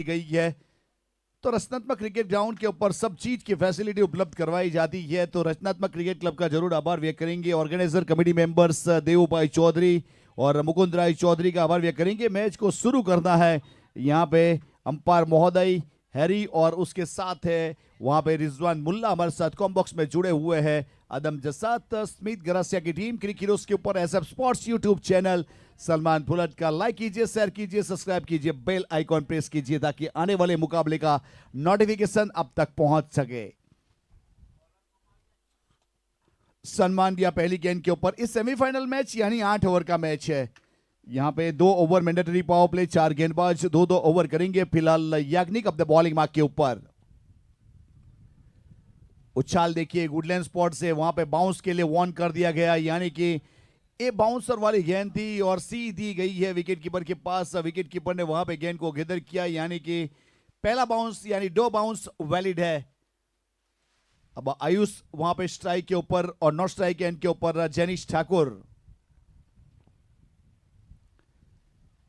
गई है। तो रचनात्मक क्रिकेट ग्राउंड के ऊपर सब चीज की फैसिलिटी उपलब्ध करवाई जाती है। तो रचनात्मक क्रिकेट क्लब का जरूर आभार व्यक्त करेंगे। ऑर्गेनाइजर कमेटी मेंबर्स देव भाई चौधरी और मुकुंद राय चौधरी का आभार व्यक्त करेंगे। मैच को शुरू करना है। यहाँ पे अंपायर महोदय हैरी और उसके साथ है वहां पे रिजवान मुल्ला हमारे साथ कॉम बॉक्स में जुड़े हुए हैं। आदम जसात स्मिथ गरासिया की टीम क्रिक हीरोज के ऊपर SF Sports YouTube channel Salman फुलट का लाइक कीजिए, शेयर कीजिए, सब्सक्राइब कीजिए, बेल आइकॉन प्रेस कीजिए ताकि आने वाले मुकाबले का नोटिफिकेशन अब तक पहुंच सके। सलमान दिया पहली गेंद के ऊपर। इस सेमीफाइनल मैच यानी 8 ओवर का मैच है। यहां पे 2 ओवर मैंडेटरी पावर प्ले, 4 गेंदबाज 2-2 ओवर करेंगे। फिलहाल याग्निक अपने बॉलिंग मार्क के ऊपर। उछाल देखिए गुडलैंड स्पॉट से वहां पे बाउंस के लिए वार्न कर दिया गया, यानी कि ये बाउंसर वाली गेंद थी और सीधी गई है विकेट कीपर के पास। विकेट कीपर ने वहां पे गेंद को गिदर किया, यानी कि पहला बाउंस यानी 2 बाउंस वैलिड है। अब आयुष वहां पे स्ट्राइक के ऊपर और नॉट स्ट्राइक एंड के ऊपर जेनिश ठाकुर।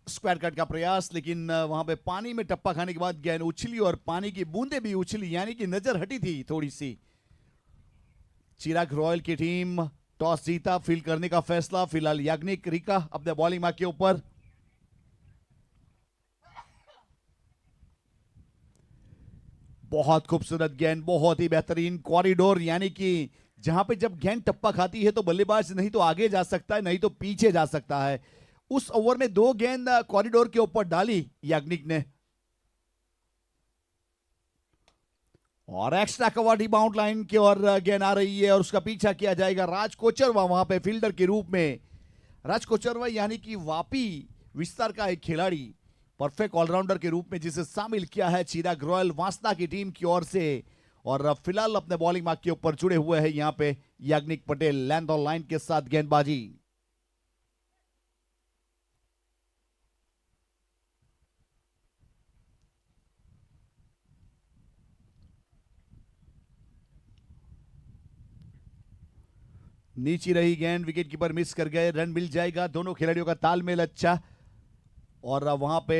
स्क्वायर कट का प्रयास, लेकिन वहां पे पानी में टप्पा खाने के बाद गेंद उछली और पानी की बूंदें भी उछली, यानी कि नजर हटी थी थोड़ी सी। चिराग रॉयल की टीम टॉस जीता, फील्ड करने का फैसला। फिलहाल याग्निक रिका अपने बॉलिंग मार्क के ऊपर। बहुत खूबसूरत गेंद, बहुत ही बेहतरीन कॉरिडोर, यानी कि जहां पे जब गेंद टप्पा खाती है तो बल्लेबाज नहीं तो आगे जा सकता है नहीं तो पीछे जा सकता है। उस ओवर में 2 गेंद कॉरिडोर के ऊपर डाली याग्निक ने और एक्स्ट्रा कवर रिबाउंड लाइन की ओर गेंद आ रही है और उसका पीछा किया जाएगा। राज कोचरवा वहां पे फील्डर के रूप में। राज कोचरवा यानी कि वापी विस्तार का एक खिलाड़ी, परफेक्ट ऑलराउंडर के रूप में जिसे शामिल किया है चिराग रॉयल वांसदा की टीम की ओर से। और फिलहाल अपने बॉलिंग मार्क के ऊपर जुड़े हुए हैं यहां पे याग्निक पटेल लेंथ और लाइन के साथ गेंदबाजी। नीचे रही गेंद, विकेट कीपर मिस कर गए, रन मिल जाएगा। दोनों खिलाड़ियों का तालमेल अच्छा और वहां पे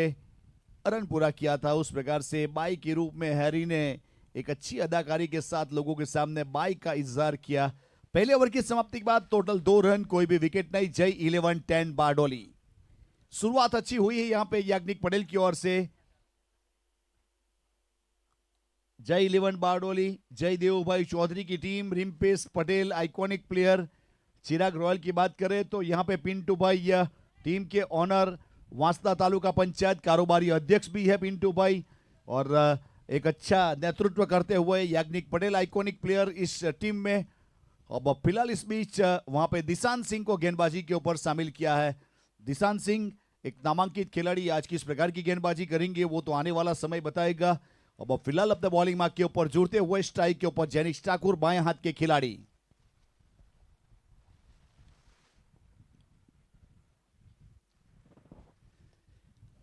रन पूरा किया था। उस प्रकार से बाई के रूप में हैरी ने एक अच्छी अदाकारी के साथ लोगों के सामने बाई का इजहार किया। पहले ओवर की समाप्ति के बाद टोटल 2 रन, कोई भी विकेट नहीं। जय 11-10 बारडोली। शुरुआत अच्छी हुई है यहां पे याग्निक पटेल की ओर से। जय 11 बारडोली, जय देव भाई चौधरी की टीम, रिम्पेश पटेल आइकॉनिक प्लेयर। चिराग रॉयल की बात करें तो यहां पे पिंटू भाई टीम के ऑनर, वांसदा तालुका पंचायत कारोबारी अध्यक्ष भी है पिंटू भाई और एक अच्छा नेतृत्व करते हुए याग्निक पटेल आइकॉनिक प्लेयर इस टीम में। अब फिलहाल इस बीच वहां पे दिशांत सिंह को गेंदबाजी के ऊपर शामिल किया है। दिशांत सिंह एक नामांकित खिलाड़ी, आज किस प्रकार की गेंदबाजी करेंगे वो तो आने वाला समय बताएगा। अब फिलहाल अपने बॉलिंग मार्क के ऊपर जुड़ते हुए स्ट्राइक के ऊपर जेनिश ठाकुर बाएं हाथ के खिलाड़ी।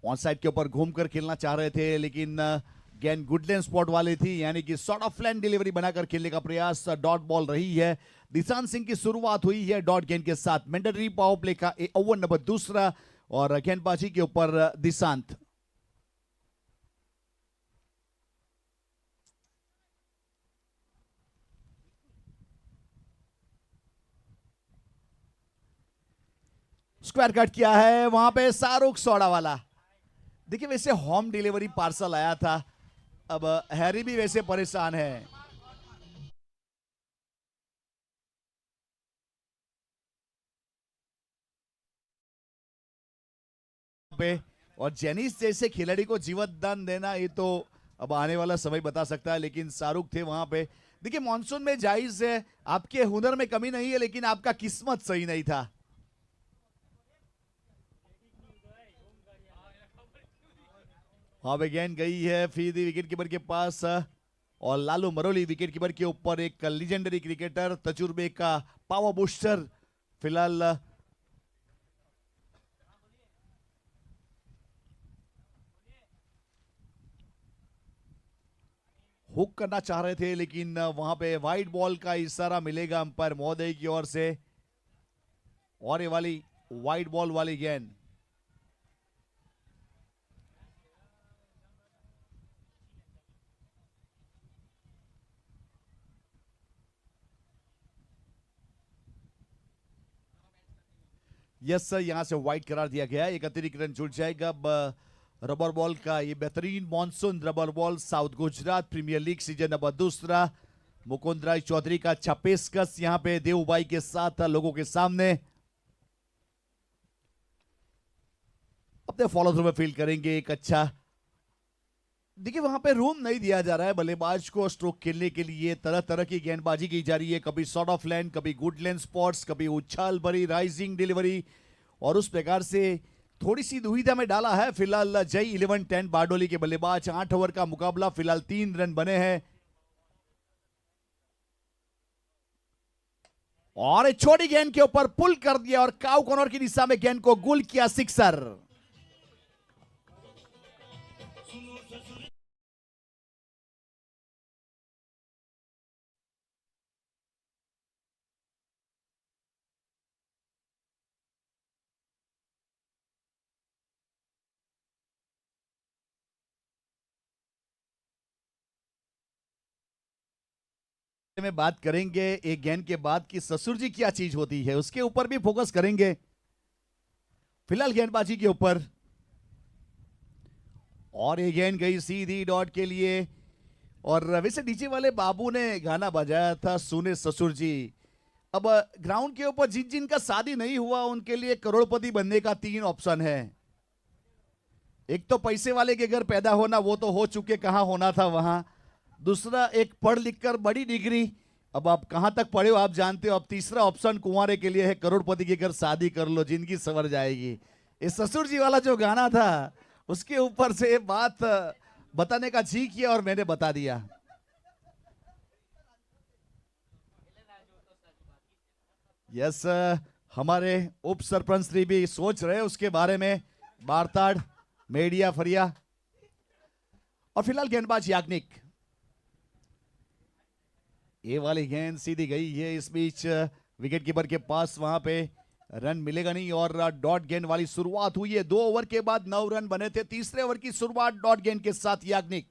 ऑन साइड के ऊपर घूमकर खेलना चाह रहे थे, लेकिन गेंद गुडलैंड स्पॉट वाली थी, यानी कि शॉर्ट ऑफ लाइन डिलीवरी बनाकर खेलने का प्रयास। डॉट बॉल रही है। दिशांत सिंह की शुरुआत हुई है डॉट गेंद के साथ। मैंडेटरी पावर प्ले का ओवर नंबर 2 और गेंदबाजी के ऊपर दिशांत। स्क्वायर कट किया है वहां पे शाहरुख सोडा वाला। देखिए वैसे होम डिलीवरी पार्सल आया था, अब हैरी भी वैसे परेशान है। पे और जेनिस जैसे खिलाड़ी को जीवन दान देना ये तो अब आने वाला समय बता सकता है, लेकिन शाहरुख थे वहां पे। देखिए मॉनसून में जायज है, आपके हुनर में कमी नहीं है, लेकिन आपका किस्मत सही नहीं था। वहां पे गेंद गई है फीदी विकेट कीपर के पास और लालू मरोली विकेट कीपर के ऊपर, एक लीजेंडरी क्रिकेटर, तजुर्बे का पावर बूस्टर। फिलहाल हुक करना चाह रहे थे, लेकिन वहां पे वाइड बॉल का इशारा मिलेगा अंपायर महोदय की ओर से और ये वाली वाइड बॉल वाली गेंद। यस सर, यहां से वाइड करार दिया गया है, एक अतिरिक्त रन जुड़ जाएगा। अब रबर बॉल का ये बेहतरीन monsoon rubber ball south Gujarat premier league season number दूसरा, मुकुंद राय चौधरी का छपेस्कस यहां पे देवभाई के साथ लोगों के सामने अपने फॉलो थ्रू में फील्ड करेंगे। एक अच्छा, देखिए वहां पे रूम नहीं दिया जा रहा है बल्लेबाज को स्ट्रोक खेलने के लिए, तरह तरह की गेंदबाजी की जा रही है, कभी शॉर्ट ऑफ लैंड, कभी गुड लैंड स्पॉट्स, कभी उछाल भरी राइजिंग डिलीवरी, और उस प्रकार से थोड़ी सी दुविधा में डाला है फिलहाल जय 11-10 बारडोली के बल्लेबाज। 8 ओवर का मुकाबला, फिलहाल 3 रन बने हैं और एक छोटी गेंद के ऊपर पुल कर दिया और काउ कॉर्नर की दिशा में गेंद को गुल किया, सिक्सर। में बात करेंगे एक गेंद के बाद कि ससुर जी क्या चीज होती है, उसके ऊपर भी फोकस करेंगे फिलहाल गेंदबाजी के ऊपर। और ये गेंद गई सीधी डॉट के लिए, और वैसे डीजे वाले बाबू ने गाना बजाया था सुने ससुर जी। अब ग्राउंड के ऊपर जिन जिनका शादी नहीं हुआ उनके लिए करोड़पति बनने का 3 ऑप्शन है। एक तो पैसे वाले के घर पैदा होना, वो तो हो चुके, कहां होना था वहां। दूसरा, एक पढ़ लिख कर बड़ी डिग्री, अब आप कहां तक पढ़े हो आप जानते हो। अब तीसरा ऑप्शन कुंवारे के लिए है, करोड़पति के घर शादी कर लो, जिंदगी संवर जाएगी। इस ससुर जी वाला जो गाना था उसके ऊपर से बात बताने का जी किया और मैंने बता दिया। यस, हमारे उप सरपंच श्री भी सोच रहे उसके बारे में, बारताड़ मेडिया फरिया। और फिलहाल गेंदबाज याग्निक, ये वाली गेंद सीधी गई है, इस बीच विकेट कीपर के पास वहां पे रन मिलेगा नहीं और डॉट गेंद वाली शुरुआत हुई है। 2 ओवर के बाद 9 रन बने थे, तीसरे ओवर की शुरुआत डॉट गेंद के साथ याग्निक,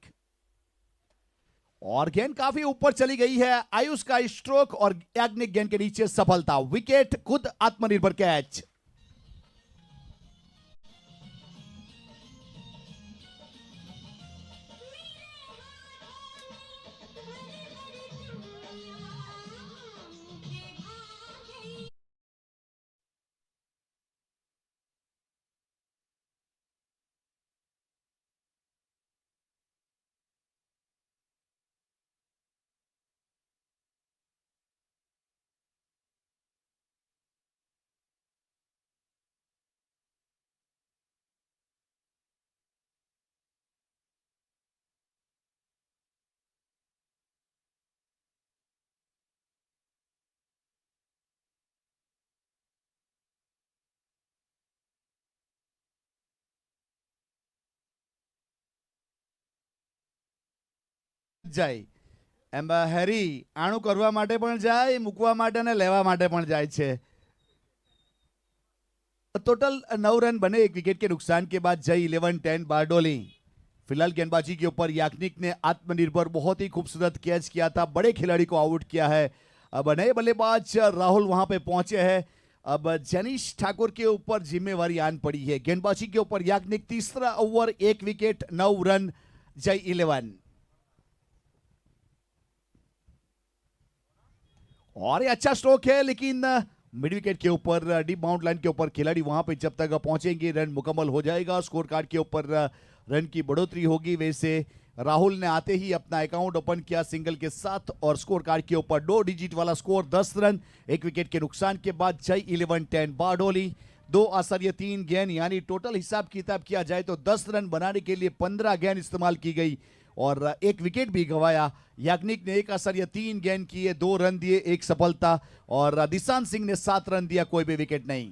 और गेंद काफी ऊपर चली गई है। आयुष का स्ट्रोक और याग्निक गेंद के नीचे सफलता, विकेट खुद आत्मनिर्भर कैच। જાય એમ હેરી આણું કરવા માટે પણ જાય, મૂકવા માટે ને લેવા માટે પણ જાય છે। टोटल 9 रन बने एक विकेट के नुकसान के बाद जय 11-10 बारडोली। फिलहाल गेंदबाजी के ऊपर याग्निक ने आत्मनिर्भर बहुत ही खूबसूरत कैच किया था, बड़े खिलाड़ी को आउट किया है। अब नए बल्लेबाज राहुल वहां पे पहुंचे हैं, अब जनीश ठाकुर के ऊपर जिम्मेवारी आन पड़ी है। गेंदबाजी के ऊपर याग्निक, तीसरा ओवर 1 विकेट 9 रन, जय 11। और ये अच्छा स्ट्रोक है, लेकिन मिड विकेट के ऊपर डीप बाउंड लाइन के ऊपर खिलाड़ी वहां पे जब तक पहुंचेंगे रन मुकम्मल हो जाएगा, स्कोर कार्ड के ऊपर रन की बढ़ोतरी होगी। वैसे राहुल ने आते ही अपना अकाउंट ओपन किया सिंगल के साथ और स्कोर कार्ड के ऊपर 2 डिजिट वाला स्कोर 10 रन, 1 विकेट के नुकसान के बाद जय 11-10 बारडोली। 2 आश्चर्य 3 गेंद, यानी टोटल हिसाब किताब किया जाए तो 10 रन बनाने के लिए 15 गेंद इस्तेमाल की गई और 1 विकेट भी गंवाया। याग्निक ने 1 आश्चर्य 3 गेंद किए, 2 रन दिए, 1 सफलता, और दिशांत सिंह ने 7 रन दिया, कोई भी विकेट नहीं।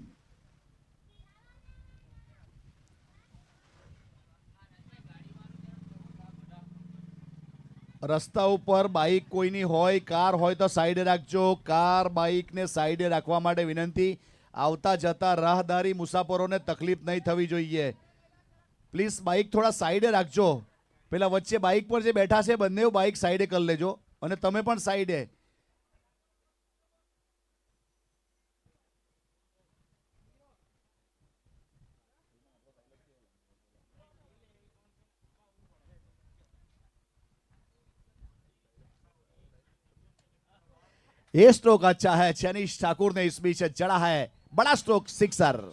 રસ્તા ઉપર બાઇક કોઈની હોય, કાર હોય તો સાઈડે રાખજો, કાર બાઇકને સાઈડે રાખવા માટે વિનંતી। આવતા જતા રાહદારી મુસાફરોને તકલીફ નહીં થવી જોઈએ, પ્લીઝ બાઇક થોડા સાઈડે રાખજો। પેલા વચ્ચે બાઇક પર જે બેઠા છે બંને બાઇક સાઈડે કરી લેજો અને તમે પણ સાઈડે। ये स्ट्रोक अच्छा है, चैनिश ठाकुर ने इस बीच जड़ा है बड़ा स्ट्रोक, सिक्सर।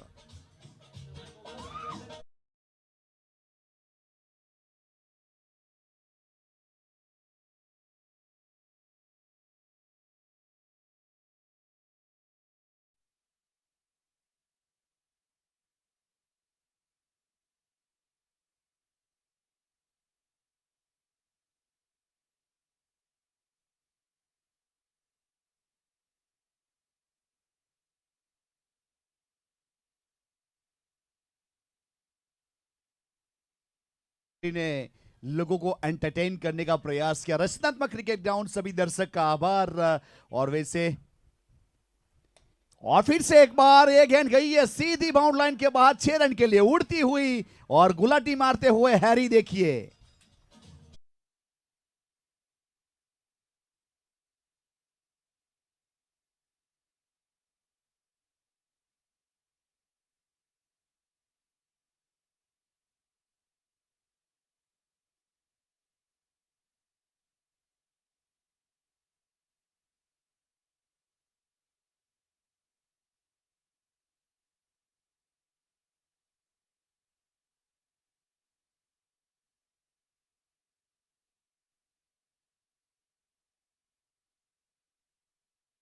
ने लोगों को एंटरटेन करने का प्रयास किया। रचनात्मक क्रिकेट ग्राउंड, सभी दर्शक का आभार। और वैसे और फिर से एक बार ये गेंद गई है सीधी बाउंड लाइन के बाद 6 रन के लिए उड़ती हुई, और गुलाटी मारते हुए हैरी देखिए।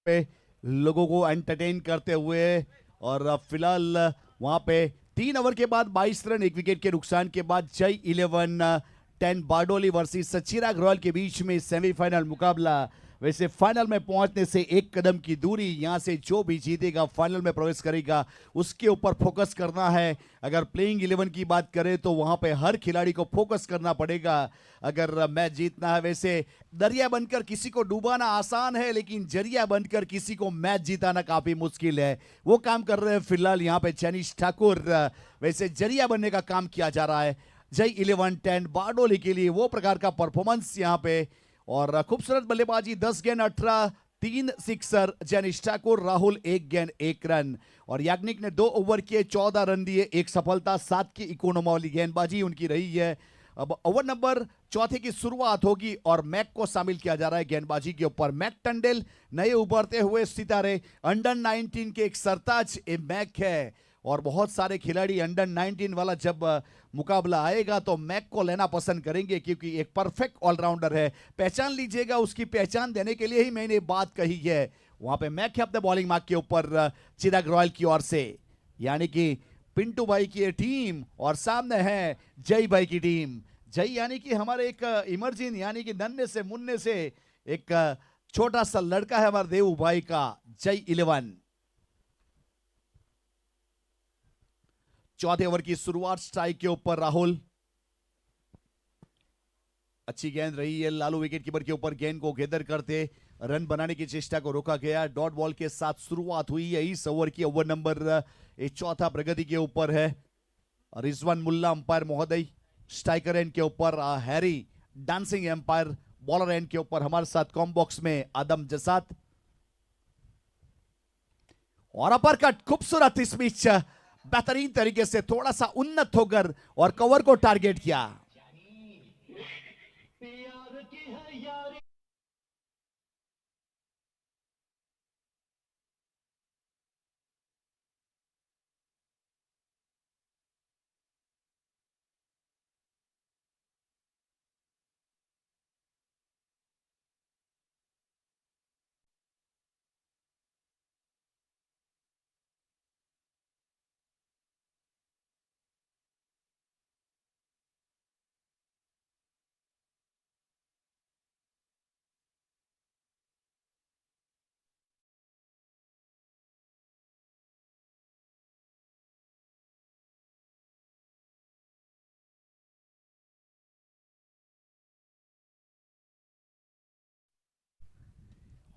पे लोगों को एंटरटेन करते हुए, और फिलहाल वहां पे 3 ओवर के बाद 22 रन, 1 विकेट के नुकसान के बाद जय 11-10 बारडोली वर्सेस चिराग रॉयल के बीच में सेमीफाइनल मुकाबला। वैसे फाइनल में पहुंचने से 1 कदम की दूरी, यहां से जो भी जीतेगा फाइनल में प्रवेश करेगा, उसके ऊपर फोकस करना है। अगर प्लेइंग 11 की बात करें तो वहां पे हर खिलाड़ी को फोकस करना पड़ेगा अगर मैच जीतना है। वैसे दरिया बनकर किसी को डुबाना आसान है, लेकिन जरिया बनकर किसी को मैच जिताना काफी मुश्किल है। वो काम कर रहे हैं फिलहाल यहाँ पे चैनिश ठाकुर। वैसे जरिया बनने का काम किया जा रहा है जय 11-10 बारडोली के लिए, वो प्रकार का परफॉर्मेंस यहाँ पे। और खूबसूरत बल्लेबाजी, 10 गेंद 18, 3 सिक्सर। जैनिश ठाकुर, राहुल 1 गेंद 1 रन, और याग्निक ने 2 ओवर किए, 14 रन दिए, 1 सफलता। 7 की इकोनॉमी वाली गेंदबाजी उनकी रही है। अब ओवर नंबर चौथे की शुरुआत होगी और मैक को शामिल किया जा रहा है गेंदबाजी के ऊपर। मैक टंडेल, नए उभरते हुए सितारे, अंडर 19 के एक सरताज मैक है, और बहुत सारे खिलाड़ी अंडर 19 वाला जब मुकाबला आएगा तो मैक को लेना पसंद करेंगे, क्योंकि एक परफेक्ट ऑलराउंडर है। पहचान लीजिएगा, उसकी पहचान देने के लिए ही मैंने बात कही है। वहां पे मैक है अपने बॉलिंग मार्क के ऊपर चिराग रॉयल की ओर से, यानी कि पिंटू भाई की टीम, और सामने है जय भाई की टीम। जय यानी कि हमारे एक इमरजिन, यानी कि नन्हे से मुन्ने से एक छोटा सा लड़का है हमारे देव भाई का, जय 11। चौथे ओवर की शुरुआत, स्ट्राइक के ऊपर राहुल। अच्छी गेंद रही है, लालू विकेट कीपर के ऊपर गेंद को गैदर करते रन बनाने की चेष्टा को रोका गया। डॉट बॉल के साथ शुरुआत हुई है इस ओवर की। ओवर नंबर चौथा प्रगति के ऊपर है। रिजवान मुल्ला अंपायर महोदय, स्ट्राइकर एंड के ऊपर हैरी डांसिंग एम्पायर, बॉलर एंड के ऊपर हमारे साथ कॉम बॉक्स में आदम जसात। और अपर कट खूबसूरत इस बीच बेहतरीन तरीके से थोड़ा सा उन्नत होकर और कवर को टारगेट किया।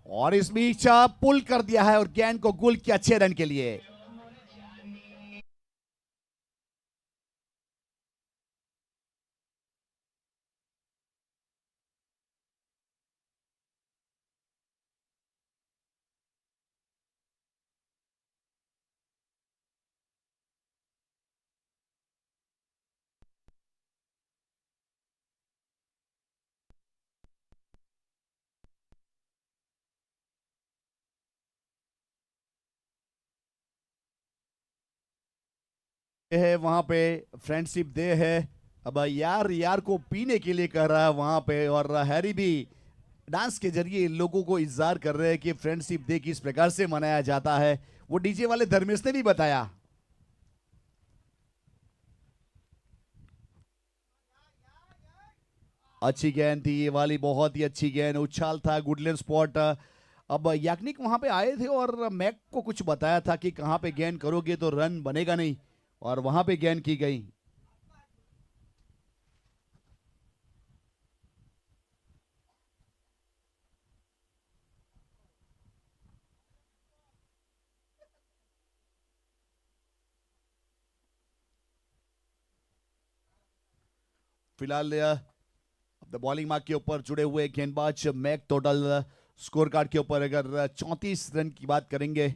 और इस बीच पुल कर दिया है और गेंद को गुल किया 6 रन के लिए। है वहां पे फ्रेंडशिप डे है। अब यार यार को पीने के लिए कह रहा है वहां पे, और हैरी भी डांस के जरिए लोगों को इज़हार कर रहे हैं कि फ्रेंडशिप डे किस प्रकार से मनाया जाता है। वो डीजे वाले धर्मेश ने भी बताया। अच्छी गेंद थी ये वाली, बहुत ही अच्छी गेंद, उछाल था, गुडलैंड स्पॉट। अब याग्निक वहां पे आए थे और मैक को कुछ बताया था कि कहां पे गेंद करोगे तो रन बनेगा नहीं, और वहां पे गेंद की गई। फिलहाल अपने बॉलिंग मार्क के ऊपर जुड़े हुए गेंदबाज मैक टोटल स्कोर कार्ड के ऊपर अगर 34 रन की बात करेंगे,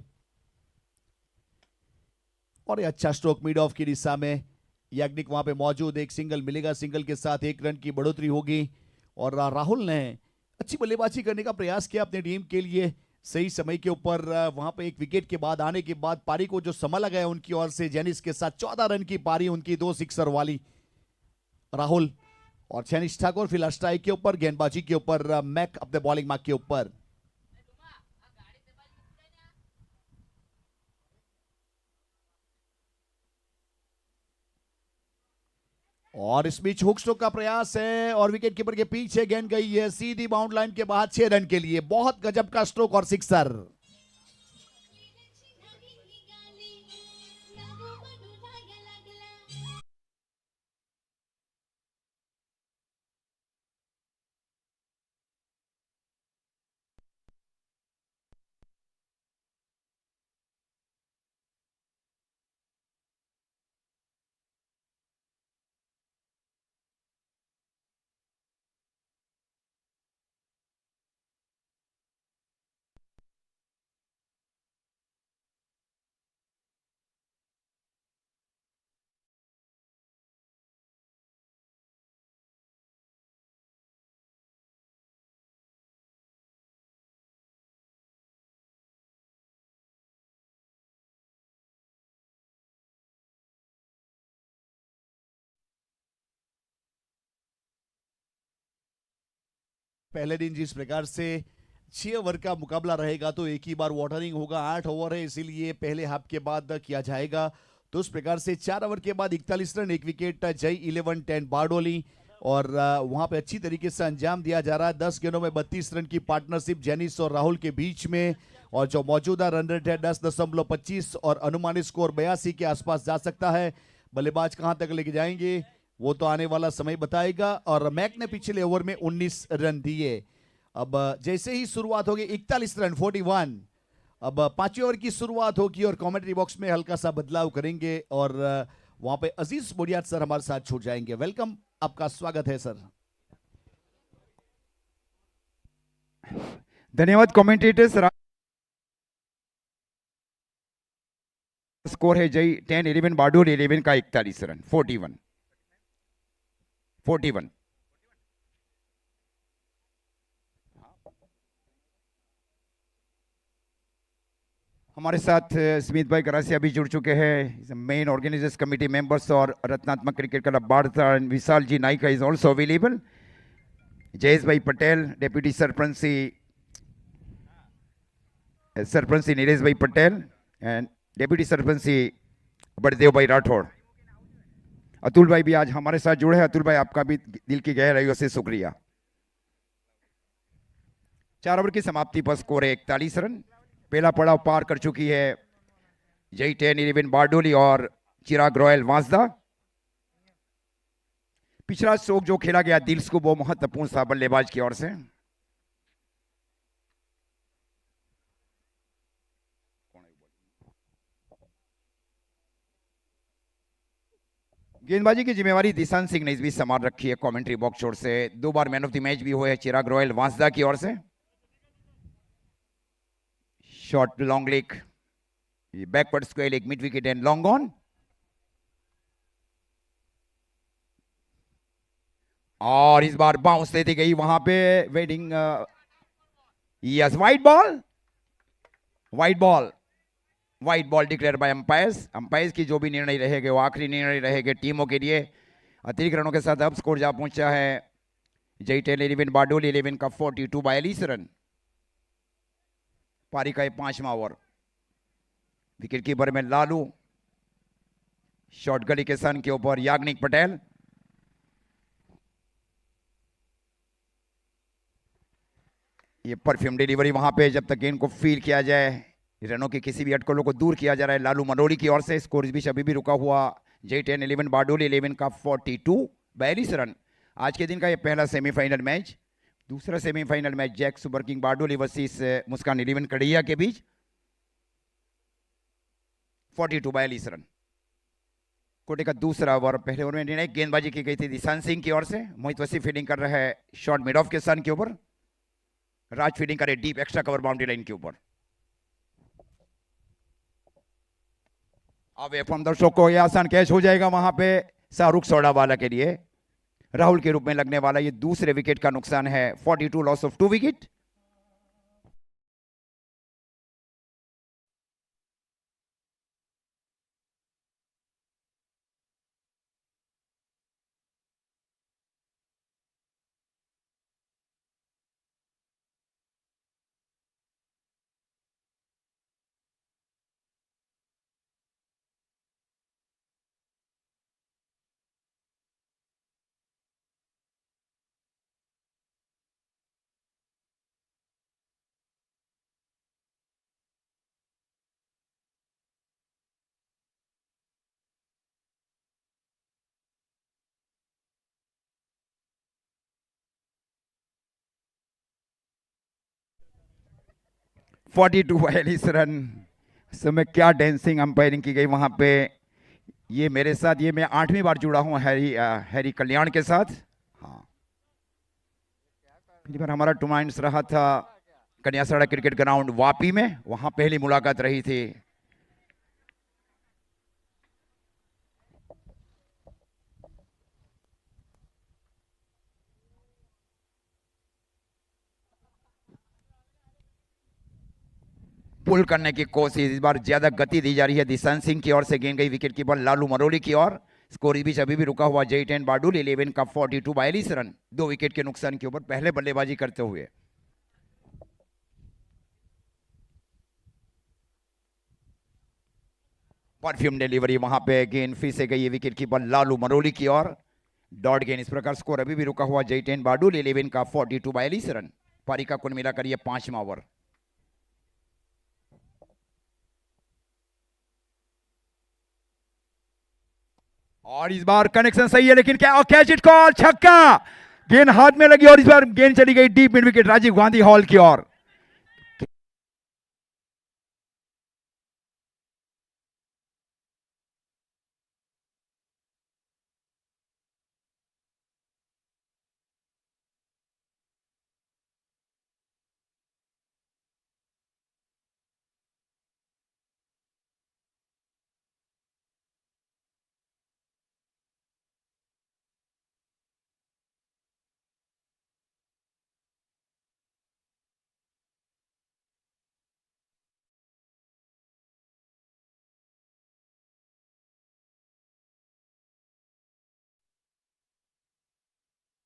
और ये अच्छा स्ट्रोक मिड ऑफ की दिशा में याग्निक वहां पे मौजूद, एक सिंगल मिलेगा, सिंगल के साथ 1 रन की बढ़ोतरी होगी। और राहुल ने अच्छी बल्लेबाजी करने का प्रयास किया अपनी टीम के लिए सही समय के ऊपर। वहां पे एक विकेट के बाद आने के बाद पारी को जो संभाला गया उनकी ओर से, जेनिस के साथ 14 रन की पारी उनकी, 2 सिक्सर वाली राहुल और जेनिस ठाकुर फिलहाल स्ट्राइक के ऊपर, गेंदबाजी के ऊपर मैक अपने बॉलिंग मार्क के ऊपर। और इस बीच हुक स्ट्रोक का प्रयास है और विकेट कीपर के पीछे गेंद गई है सीधी बाउंड लाइन के बाद 6 रन के लिए। बहुत गजब का स्ट्रोक और सिक्सर। पहले दिन जिस प्रकार से 6 ओवर का मुकाबला रहेगा तो एक ही बार वाटरिंग होगा, 8 ओवर है इसीलिए पहले हाफ के बाद किया जाएगा। तो उस प्रकार से 4 ओवर के बाद 41 रन, 1 विकेट, जय 11-10 बारडोली, और वहां पे अच्छी तरीके से अंजाम दिया जा रहा है। 10 गेंदों में 32 रन की पार्टनरशिप जेनिस और राहुल के बीच में, और जो मौजूदा रन रेट है 10.25 और अनुमानित स्कोर 82 के आसपास जा सकता है। बल्लेबाज कहां तक लेके जाएंगे वो तो आने वाला समय बताएगा। और मैक ने पिछले ओवर में 19 रन दिए। अब जैसे ही शुरुआत होगी 41 रन 41। अब 5वें ओवर की शुरुआत होगी और कमेंट्री बॉक्स में हल्का सा बदलाव करेंगे, और वहां पे अजीज बोडियात सर हमारे साथ छूट जाएंगे। वेलकम, आपका स्वागत है सर। धन्यवाद कमेंटेटर्स। स्कोर है जय 10-11 बारडोली 11 का 41 रन 41। हमारे साथ स्मित भाई करासिया भी जुड़ चुके हैं, मेन ऑर्गेनाइजर्स कमेटी मेंबर्स, और Ratnatmak cricket club Badta Vishal ji Naika is also available. Jayesh bhai Patel, deputy sarpanch Neeraj bhai Patel, and deputy sarpanch Baddev bhai Rathod. Atul भाई भी आज हमारे साथ जुड़े हैं। अतुल भाई, आपका भी दिल की गहराइयों से शुक्रिया। 4 ओवर की समाप्ति पर स्कोर है 41 रन। पहला पड़ाव पार कर चुकी है जय 10-11 बारडोली और चिराग रॉयल वांसदा। पिछला स्ट्रोक जो खेला गया दिल्स को वो महत्वपूर्ण था बल्लेबाज की ओर से। गेंदबाजी की जिम्मेवारी दिशान सिंह ने इस बीच संभाल रखी है कमेंट्री बॉक्स ओर से। 2 बार मैन ऑफ द मैच भी हुए चिराग रॉयल वांसदा की ओर से। Shot long leg, backward square leg, mid wicket and long on. और इस बार बाउंस देती गई वहां पे, waiting, yes, wide ball. White ball declare by umpires की जो भी निर्णय रहेंगे वो आखिरी निर्णय रहेंगे टीमों के लिए। अतिरिक्त रनों के साथ अब स्कोर जा पहुंचा है J10-11 बारडोली 11 का 42 रन। पारी का 5वां ओवर। विकेट कीपर में लालू, शॉर्ट गली के सन के ऊपर याग्निक पटेल। ये परफ्यूम डिलीवरी वहां पे जब तक गेंद को फील किया जाए, रनों की किसी भी अटकलों को दूर किया जा रहा है लालू मनोरी की ओर से। स्कोर भी अभी भी रुका हुआ J10-11 बारडोली 11 का 42 रन। आज के दिन का ये पहला सेमीफाइनल मैच। दूसरा semifinal match Jack super king Bardoli versus Muskan 11 Kadiya के बीच। 42 रन। कोटे का दूसरा ओवर। पहले ओवर में निर्णय गेंदबाजी की गई थी दिशांत सिंह की ओर से। मोहित वसी फील्डिंग कर रहा है शॉर्ट मिड ऑफ के सन के ऊपर। राज फील्डिंग करे deep extra cover boundary line के ऊपर। अब फ्रॉम दर्शकों को यह आसान कैच हो जाएगा वहां पे शाहरुख सोडावाला के लिए। राहुल के रूप में लगने वाला ये दूसरे विकेट का नुकसान है। 42 loss of 2 wicket. Forty two 42 run. समय क्या डांसिंग अंपायरिंग की गई वहां पे। ये मेरे साथ ये मैं 8वीं बार जुड़ा हूं हैरी कल्याण के साथ। हाँ, पहली बार हमारा टूर्नामेंट रहा था कन्यासाड़ा क्रिकेट ग्राउंड वापी में। वहां पहली मुलाकात रही थी। पुल करने की कोशिश, इस बार ज्यादा गति दी जा रही है दिशांत सिंह की ओर से। गेंद गई विकेट कीपर लालू मरोली की ओर। स्कोर इस बीच अभी भी रुका हुआ J10 बारडोली 11 का 42 रन। 2 विकेट के नुकसान के ऊपर पहले बल्लेबाजी करते हुए। परफ्यूम डिलीवरी वहां पे गेंद फिर से गई विकेट कीपर लालू मरोली की ओर। डॉट गेंद। इस प्रकार स्कोर अभी भी रुका हुआ J10 बारडोली 11 का 42 रन। पारी का कुल मिलाकर यह 5वां ओवर। और इस बार कनेक्शन सही है लेकिन क्या कैच इट कॉल, छक्का। गेंद हाथ में लगी और इस बार गेंद चली गई deep mid wicket Rajiv Gandhi hall की ओर।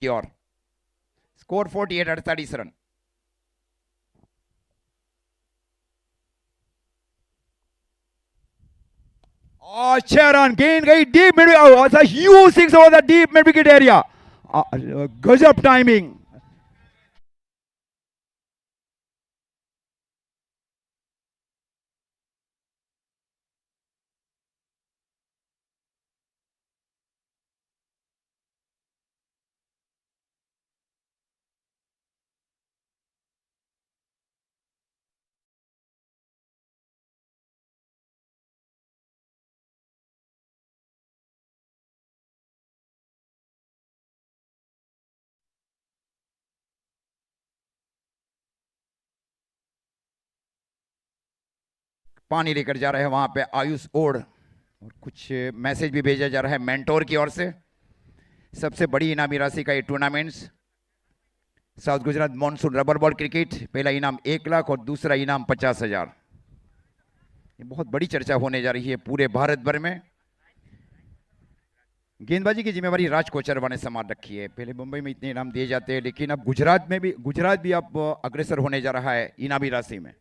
की ओर। Score 48 run. और 6 रन। गेंद गई deep mid, huge six over the deep mid wicket area. गजब टाइमिंग। पानी लेकर जा रहे हैं वहां पे आयुष ओढ़। और कुछ मैसेज भी भेजा जा रहा है मेंटोर की ओर से। सबसे बड़ी इनामी राशि का ये tournaments south Gujarat monsoon rubber ball cricket. पहला इनाम 1 लाख और दूसरा इनाम 50,000। ये बहुत बड़ी चर्चा होने जा रही है पूरे भारत भर में। गेंदबाजी की जिम्मेवारी राज कोचरवा ने संभाल रखी है। पहले मुंबई में इतने इनाम दिए जाते हैं, लेकिन अब गुजरात भी अब अग्रसर होने जा रहा है इनामी राशि में।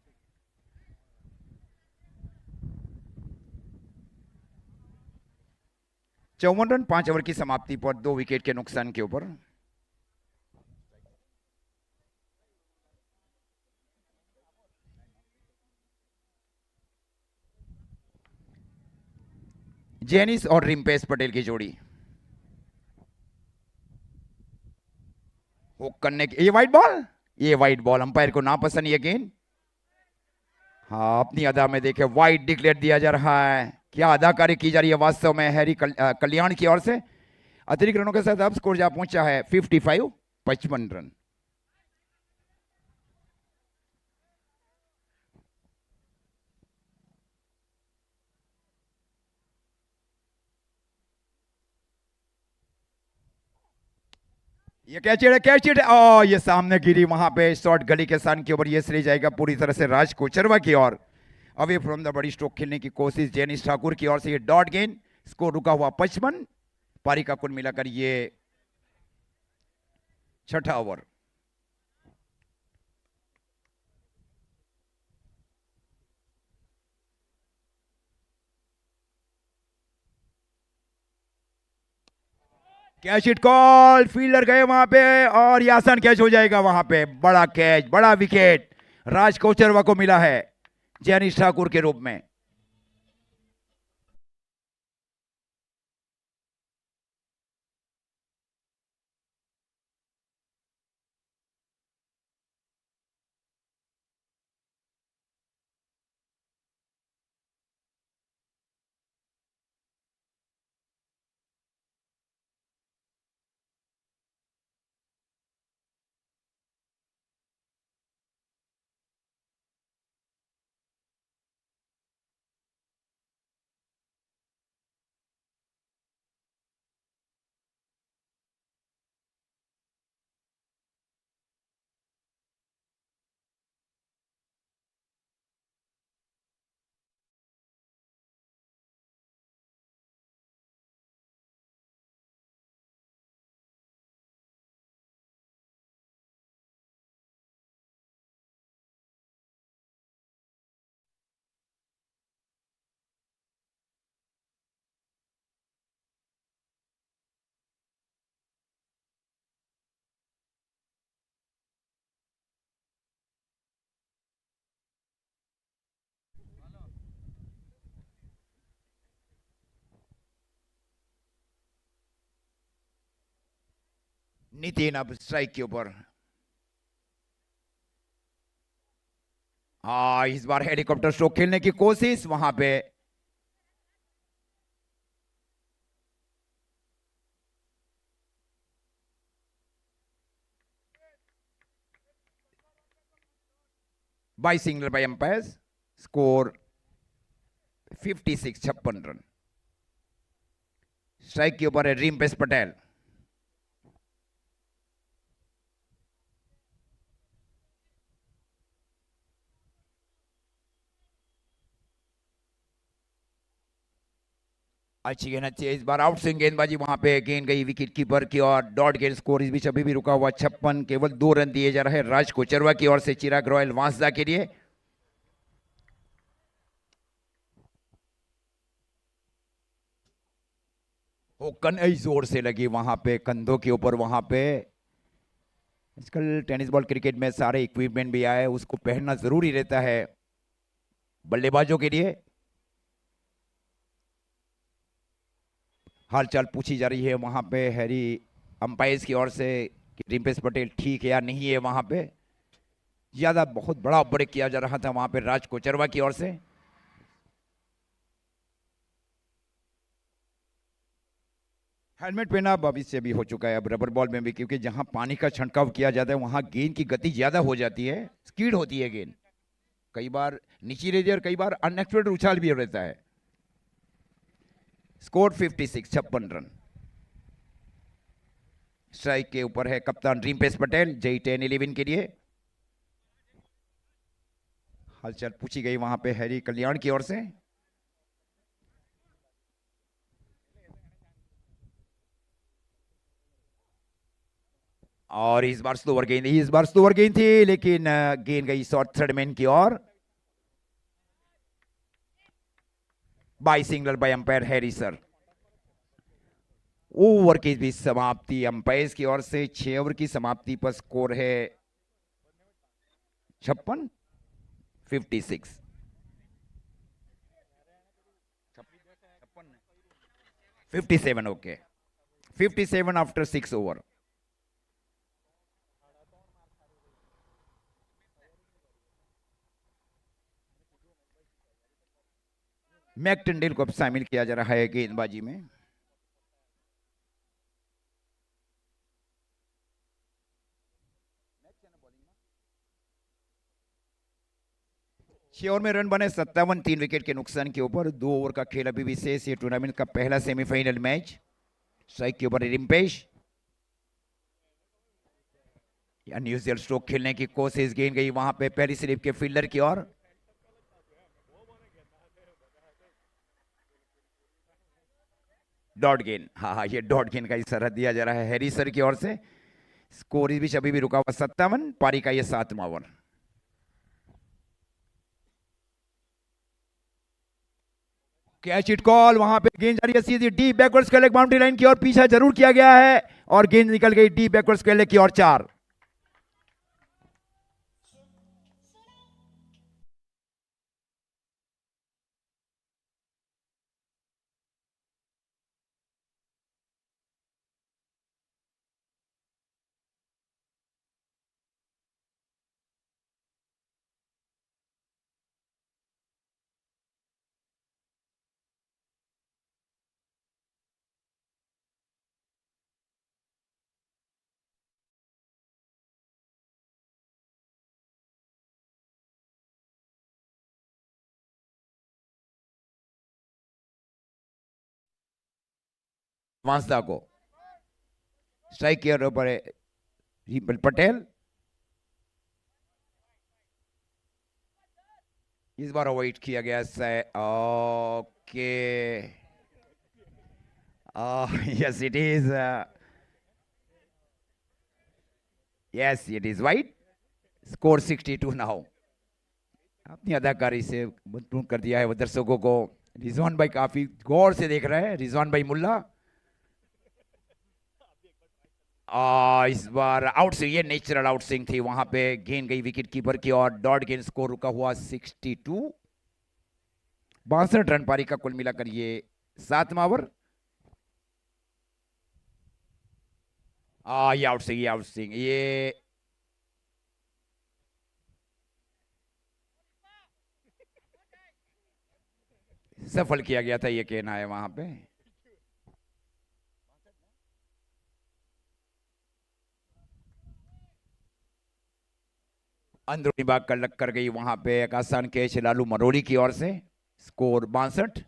चौवन रन 5 ओवर की समाप्ति पर 2 विकेट के नुकसान के ऊपर। जेनिस और रिम्पेश पटेल की जोड़ी हुक करने के, ये वाइड बॉल अंपायर को नापसंद ये गेंद। हाँ, अपनी अदा में देखे वाइड डिक्लेयर दिया जा रहा है। क्या अदाकारी की जा रही है वास्तव में हैरी कल्याण की ओर से। अतिरिक्त रनों के साथ अब स्कोर जा पहुंचा है 55 रन। ये कैच इट ये सामने गिरी वहां पे शॉर्ट गली के सान के ऊपर। ये श्रेय जाएगा पूरी तरह से राज कोचरवा की ओर। अवे फ्रॉम द बड़ी स्ट्रोक खेलने की कोशिश जेनिस ठाकुर की ओर से। ये डॉट गेंद, स्कोर रुका हुआ 55। पारी का कुल मिलाकर ये 6ठा over. Catch it call, fielder गए वहां पे और ये आसान कैच हो जाएगा वहां पे। बड़ा कैच, बड़ा विकेट राज कोचरवा को मिला है जेनिस ठाकुर के रूप में। नितिन अब स्ट्राइक के ऊपर। इस बार हेलीकॉप्टर स्ट्रोक खेलने की कोशिश वहां पे। By single bye umpire. Score 56 run. Strike के ऊपर है रिम्पेश पटेल। अच्छी गेंद, अच्छी है इस बार आउट स्विंग गेंदबाजी वहां पे। गेंद गई विकेट कीपर की और डॉट गेंद। स्कोर इस बीच अभी भी रुका हुआ 56। केवल 2 रन दिए जा रहे हैं राज कोचरवा की ओर से चिराग रॉयल वांसदा के लिए। कन्हई जोर से लगी वहां पे कंधों के ऊपर वहां पे। आजकल टेनिस बॉल क्रिकेट में सारे इक्विपमेंट भी आए, उसको पहनना जरूरी रहता है बल्लेबाजों के लिए। हालचाल पूछी जा रही है वहां पे हैरी अंपायर्स की ओर से कि रिम्पेश पटेल ठीक है या नहीं है। वहां पे ज्यादा बहुत बड़ा ब्रेक किया जा रहा था वहां पे राज कोचरवा की ओर से। हेलमेट पहना भविष्य भी हो चुका है अब रबर बॉल में भी, क्योंकि जहां पानी का छिड़काव किया जाता है वहां गेंद की गति ज्यादा हो जाती है, स्पीड होती है गेंद। कई बार नीचे रहती है और कई बार अनएक्सपेक्टेड उछाल भी रहता है। Score 56 run. स्ट्राइक के ऊपर है कप्तान रिम्पेश पटेल जय 10-11 के लिए। हालचाल पूछी गई वहां पे हैरी कल्याण की ओर से। और इस बार स्लोवर गेंद थी, लेकिन गेंद गई शॉर्ट थर्ड मैन की ओर bye signal by umpire Harry sir. Over की भी समाप्ति अंपायर की ओर से। 6 ओवर की समाप्ति पर स्कोर है 56, 56, 57। Okay, 57 after 6 over. मैकटेंडेल को अब शामिल किया जा रहा है गेंदबाजी में। छह ओवर में रन बने 57, 3 विकेट के नुकसान के ऊपर। 2 ओवर का खेल अभी भी शेष। ये टूर्नामेंट का पहला सेमीफाइनल मैच। स्ट्राइक के ऊपर रिम्पेश, अनयूजुअल स्ट्रोक खेलने की कोशिश, गेंद गई वहां पे पहली स्लिप के फील्डर की ओर। डॉट गेंद, हाँ, ये डॉट गेंद का इशारा दिया जा रहा है हैरी सर की ओर से। स्कोर इस बीच अभी भी रुका हुआ 57। पारी का ये 7वां ओवर। कैच इट कॉल, वहां पे गेंद जा रही है सीधी डीप बैकवर्ड्स के लेग बाउंड्री लाइन की ओर। पीछा जरूर किया गया है और गेंद निकल गई डीप बैकवर्ड्स के लेग की ओर। 4। वांसदा को स्ट्राइक के ऊपर रिपल पटेल। इस बार अवॉइड किया गया है। Okay, yes it is, yes it is wide. Score 62 now. अपनी अदाकारी से मजबूर कर दिया है वो दर्शकों को। रिजवान भाई काफी गौर से देख रहे हैं, रिजवान भाई मुल्ला। इस बार आउट स्विंग, ये नेचुरल आउट स्विंग थी, वहां पे गेंद गई विकेट कीपर की और डॉट गेंद। स्कोर रुका हुआ 62। 62 रन पारी का कुल मिलाकर ये 7वां ओवर। ये आउट स्विंग, ये आउट स्विंग, ये सफल किया गया था, ये कहना है वहां पे। अंदरूनी भाग कर लग कर गई वहां पे एक आसान कैच लालू मरोली की ओर से। स्कोर 62।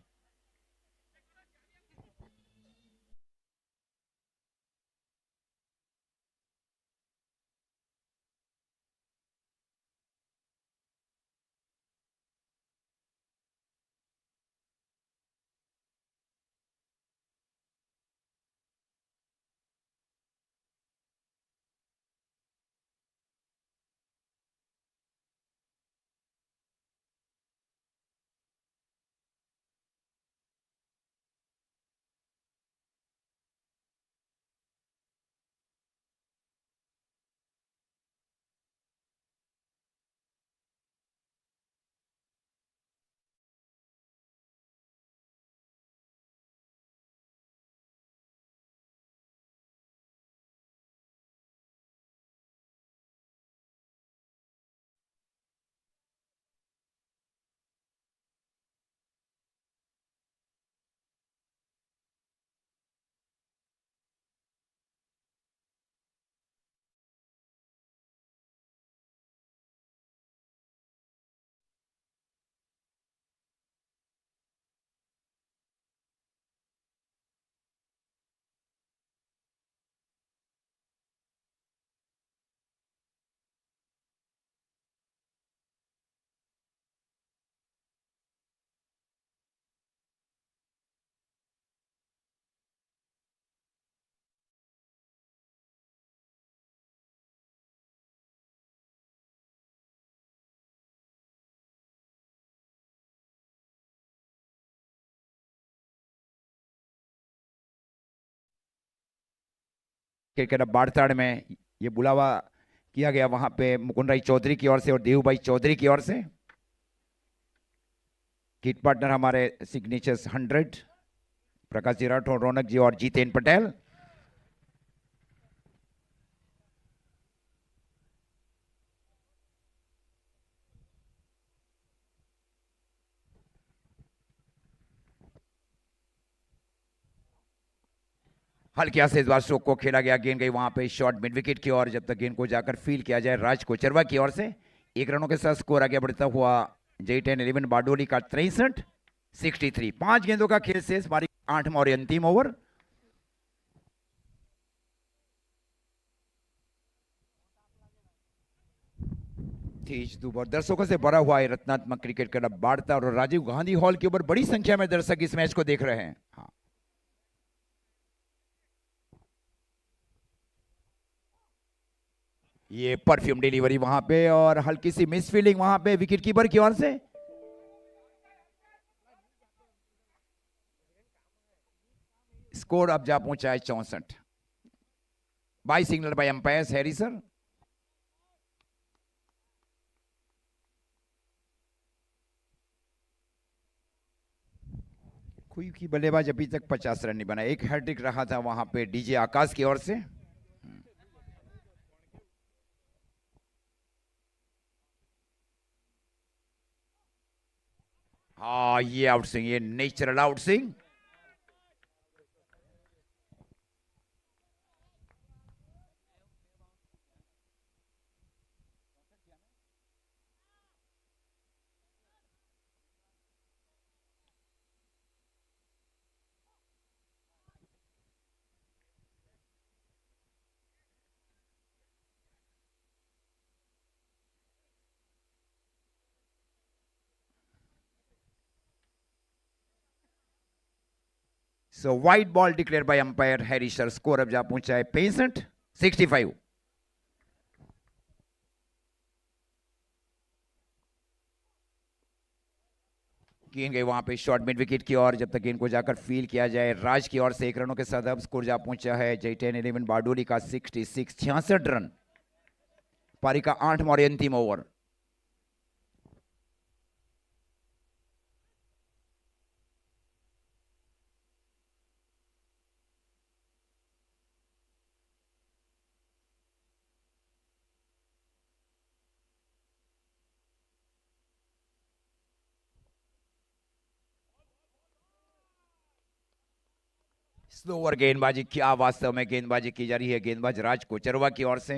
क्रिकेट बाड़ताड़ में ये बुलावा किया गया वहां पे मुकुंद राय चौधरी की ओर से और देवभाई चौधरी की ओर से। किट पार्टनर हमारे सिग्नेचर्स 100 प्रकाश जी राठौर, रौनक जी और जीतेन पटेल। हल्के से इस बार स्ट्रोक को खेला गया, गेंद गई वहां पे शॉर्ट मिड विकेट की ओर, जब तक गेंद को जाकर फील किया जाए राज कोचरवा की ओर से। 1 रनों के साथ स्कोर आगे बढ़ता हुआ J10-11 बारडोली का 63-63। 5 गेंदों का खेल शेष, पारी 8वां और अंतिम ओवर। तेज धूप और दर्शकों से भरा हुआ है रत्नात्मक क्रिकेट क्लब बाड़ता और राजीव गांधी हॉल के ऊपर बड़ी संख्या में दर्शक इस मैच को देख रहे हैं। हाँ, ये परफ्यूम डिलीवरी वहां पे और हल्की सी मिस फील्डिंग वहां पे विकेट कीपर की ओर से। स्कोर अब जा पहुंचा है 64 by signal by umpire Harry sir. कोई की बल्लेबाज अभी तक 50 रन नहीं बना। एक हैट्रिक रहा था वहां पे डीजे आकाश की ओर से। हाँ, ये आउट स्विंग, ये natural out swing. So wide ball declare by umpire Harry sir. Score अब जा पहुंचा है 65-65। गेंद गई वहां पे शॉर्ट मिड विकेट की ओर, जब तक गेंद को जाकर फील किया जाए राज की ओर से। 1 रनों के साथ अब स्कोर जा पहुंचा है J10-11 बारडोली का 66 रन। पारी का 8वां और अंतिम ओवर। स्लोअर गेंदबाजी, क्या वास्तव में गेंदबाजी की जा रही है गेंदबाज राज कोचरवा की ओर से।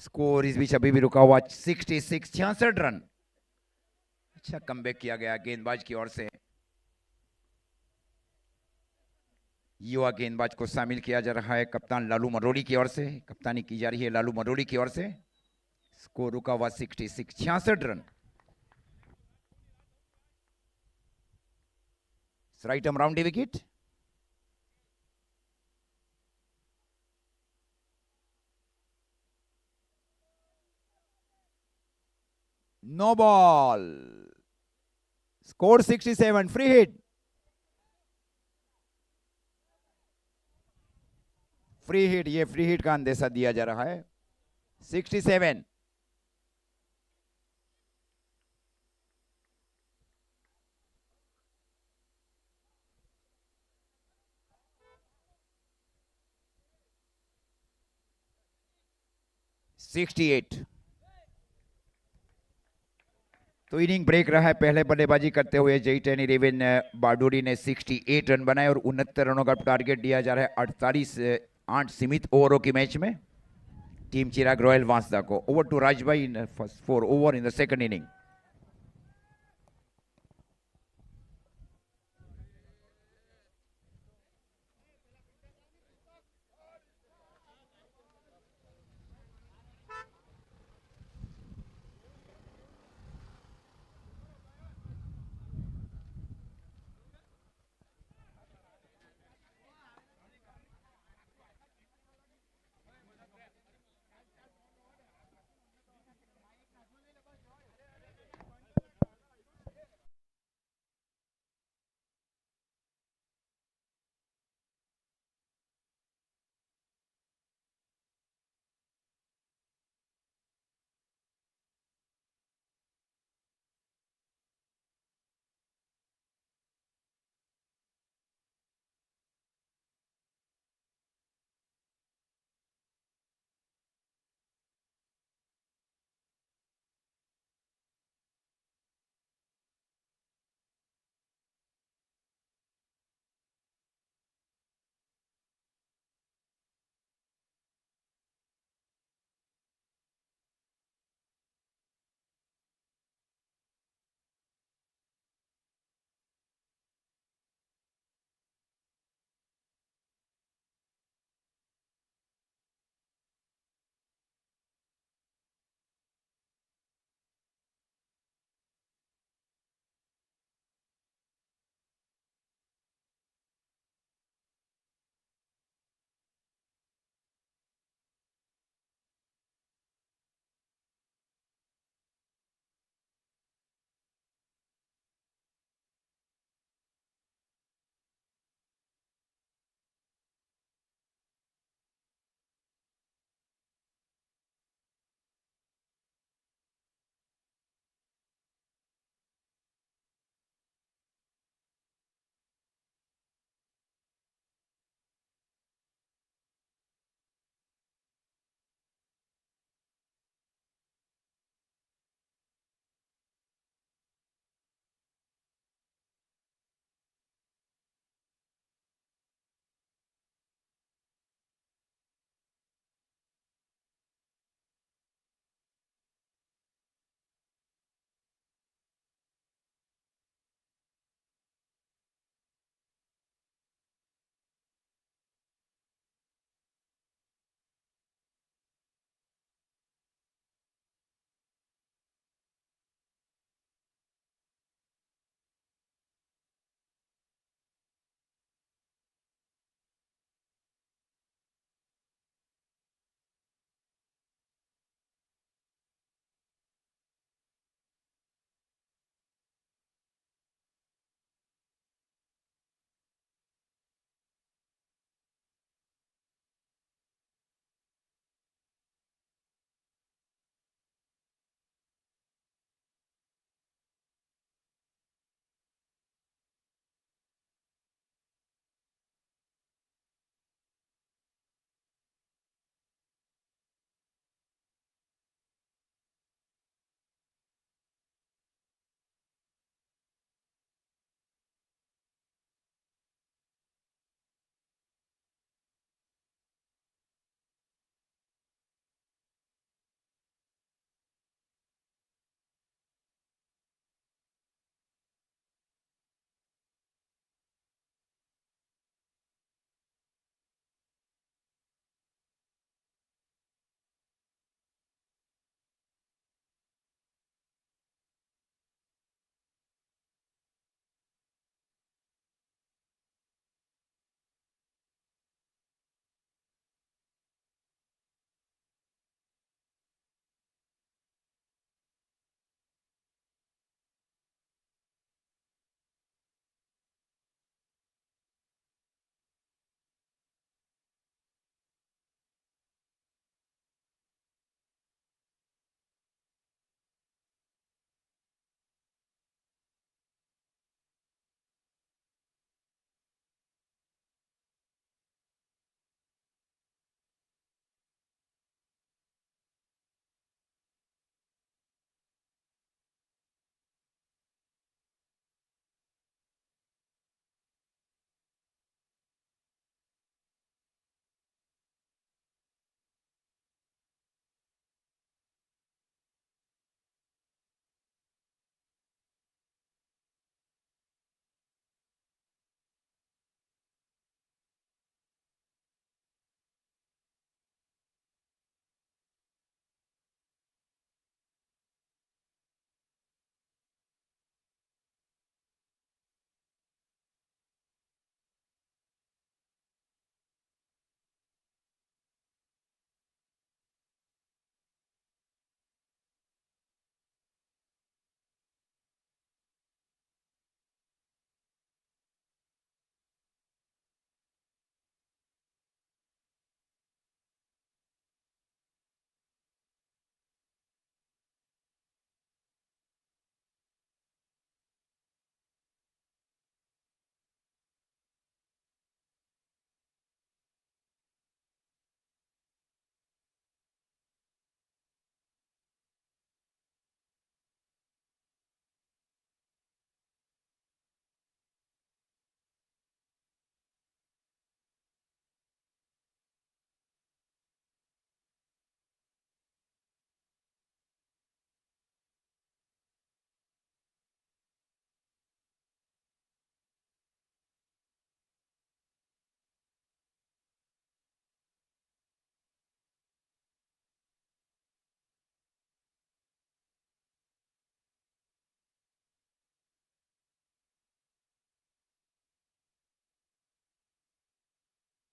स्कोर इस बीच अभी भी रुका हुआ 66 रन। अच्छा कमबैक किया गया गेंदबाज की ओर से। युवा गेंदबाज को शामिल किया जा रहा है कप्तान लालू मरोड़ी की ओर से। कप्तानी की जा रही है लालू मरोड़ी की ओर से। स्कोर रुका हुआ 66 run. Right arm round wicket. No ball. Score 67, free hit. Free hit, ये फ्री हिट का अंदेशा दिया जा रहा है। 67। तो इनिंग ब्रेक रहा है। पहले बल्लेबाजी करते हुए J10-11 बारडोली ने 68 रन बनाए और 69 रनों का टारगेट दिया जा रहा है 48-8 सीमित ओवरों की मैच में टीम चिराग रॉयल वांसदा को। Over to Rajbhai in first 4 over in the second inning.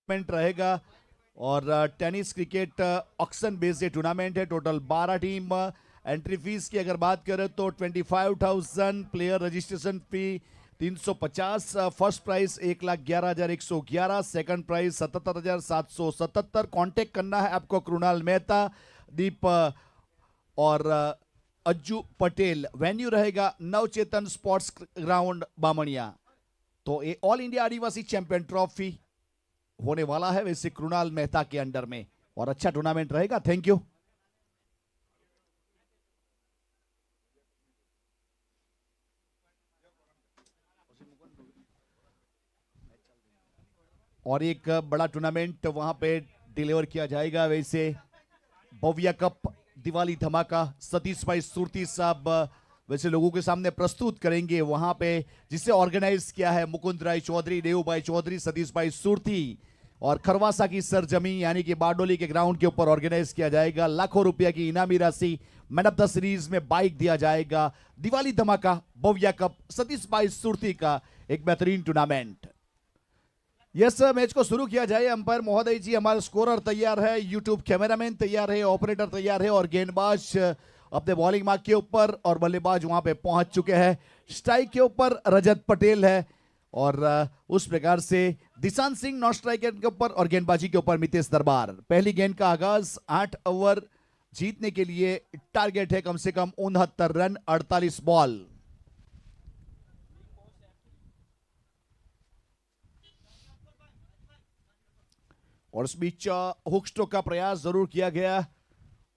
Equipment रहेगा और टेनिस क्रिकेट ऑक्शन बेस्ड ये टूर्नामेंट है। Total 12 team. एंट्री फीस की अगर बात करें तो 25,000, player registration fee 350, first price 1,11,111, second price 77,777। Contact करना है आपको कृणाल मेहता, दीप और अज्जू पटेल। वेन्यू रहेगा नवचेतन स्पोर्ट्स ग्राउंड बामणिया। तो ये ऑल इंडिया आदिवासी चैंपियन ट्रॉफी होने वाला है वैसे कृणाल मेहता के अंडर में, और अच्छा टूर्नामेंट रहेगा। Thank you. और एक बड़ा टूर्नामेंट वहां पे डिलीवर किया जाएगा वैसे भव्य कप दिवाली धमाका सतीश भाई सुरती साहब वैसे लोगों के सामने प्रस्तुत करेंगे वहां पे, जिसे ऑर्गेनाइज किया है मुकुंद राय चौधरी, देव भाई चौधरी, सतीश भाई सुरती, और खरवासा की सरजमी यानी कि बारडोली के ग्राउंड के ऊपर ऑर्गेनाइज किया जाएगा। लाखों रुपया की इनामी राशि, मैन ऑफ द सीरीज में बाइक दिया जाएगा। दिवाली धमाका भव्य कप सतीश भाई सुरती का एक बेहतरीन टूर्नामेंट। यस, मैच को शुरू किया जाए। अंपायर महोदय जी, हमारे स्कोरर तैयार है, यूट्यूब कैमरामैन तैयार है, ऑपरेटर तैयार है, और गेंदबाज अपने बॉलिंग मार्क के ऊपर और बल्लेबाज वहां पे पहुंच चुके हैं। स्ट्राइक के ऊपर रजत पटेल है और उस प्रकार से दिशांत सिंह नॉन स्ट्राइकर के ऊपर और गेंदबाजी के ऊपर मितेश दरबार। पहली गेंद का आगाज। 8 ओवर जीतने के लिए टारगेट है कम से कम 69 रन, 48 बॉल। और इस बीच हुक स्ट्रोक का प्रयास जरूर किया गया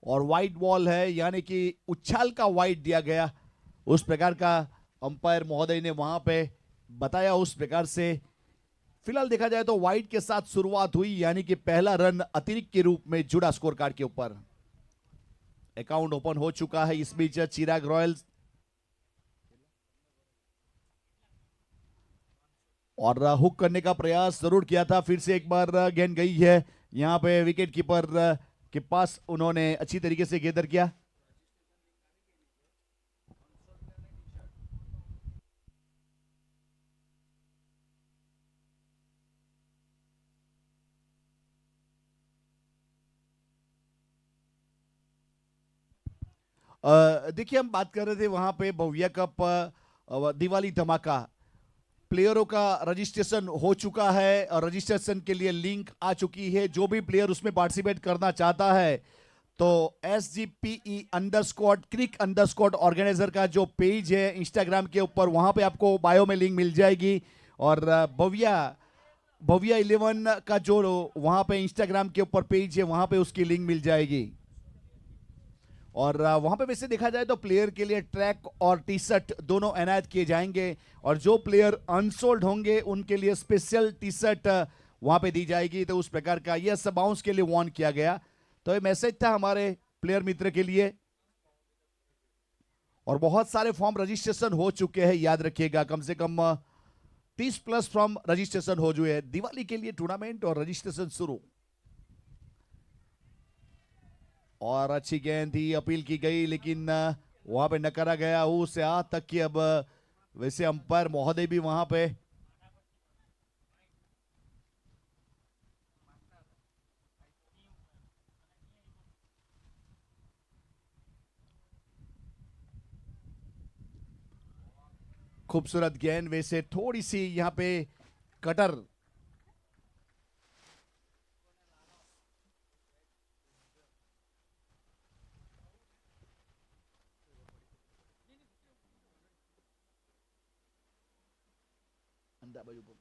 और वाइड बॉल है यानी कि उछाल का वाइड दिया गया, उस प्रकार का अंपायर महोदय ने वहां पे बताया। उस प्रकार से फिलहाल देखा जाए तो वाइड के साथ शुरुआत हुई यानी कि पहला रन अतिरिक्त के रूप में जुड़ा स्कोर कार्ड के ऊपर। अकाउंट ओपन हो चुका है। इस बीच चिराग रॉयल्स और हुक करने का प्रयास जरूर किया था। फिर से एक बार गेंद गई है यहां पे विकेट कीपर के पास, उन्होंने अच्छी तरीके से गेंदर किया। देखिए, हम बात कर रहे थे वहां पे भव्य कप दिवाली धमाका, प्लेयरों का रजिस्ट्रेशन हो चुका है और रजिस्ट्रेशन के लिए लिंक आ चुकी है। जो भी प्लेयर उसमें पार्टिसिपेट करना चाहता है तो SGPE_ क्रिक _ ऑर्गेनाइजर का जो पेज है इंस्टाग्राम के ऊपर, वहां पे आपको बायो में लिंक मिल जाएगी। और भव्या 11 का जो वहां पे इंस्टाग्राम के ऊपर पेज है वहां पे उसकी लिंक मिल जाएगी। और वहां पे वैसे देखा जाए तो प्लेयर के लिए ट्रैक और टी शर्ट दोनों एनायत किए जाएंगे, और जो प्लेयर अनसोल्ड होंगे उनके लिए स्पेशल टी शर्ट वहां पे दी जाएगी। तो उस प्रकार का यह बाउंस के लिए वार्न किया गया। तो ये मैसेज था हमारे प्लेयर मित्र के लिए। और बहुत सारे फॉर्म रजिस्ट्रेशन हो चुके हैं, याद रखिएगा कम से कम 30+ फॉर्म रजिस्ट्रेशन हो चुके हैं। दिवाली के लिए टूर्नामेंट और रजिस्ट्रेशन शुरू। और अच्छी गेंद थी, अपील की गई लेकिन वहां पे नकारा गया। उससे यहाँ तक कि अब वैसे अंपायर महोदय भी वहां पे खूबसूरत गेंद, वैसे थोड़ी सी यहां पे कटर अंदा बाजू पर।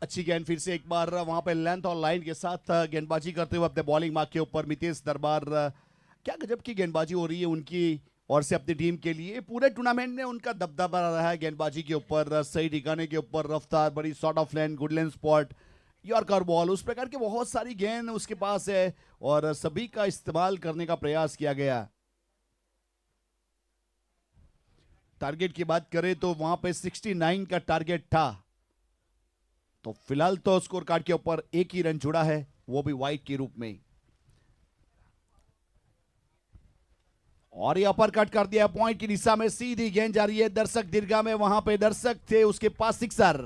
अच्छी गेंद, फिर से एक बार वहां पे लेंथ और लाइन के साथ गेंदबाजी करते हुए अपने बॉलिंग मार्क के ऊपर मितेश दरबार। क्या गजब की गेंदबाजी हो रही है उनकी और से अपनी टीम के लिए। पूरे टूर्नामेंट में उनका दबदबा रहा है गेंदबाजी के ऊपर, सही ठिकाने के ऊपर, रफ्तार, बड़ी short of length, good length spot, yorker ball, उस प्रकार के बहुत सारी गेंद उसके पास है और सभी का इस्तेमाल करने का प्रयास किया गया। टारगेट की बात करें तो वहां पे 69 का टारगेट था, तो फिलहाल तो स्कोर कार्ड के ऊपर एक ही रन जुड़ा है, वो भी वाइड के रूप में। और ये अपर कट कर दिया पॉइंट की दिशा में, सीधी गेंद जा रही है दर्शक दीर्घा में, वहां पे दर्शक थे उसके पास सिक्सर।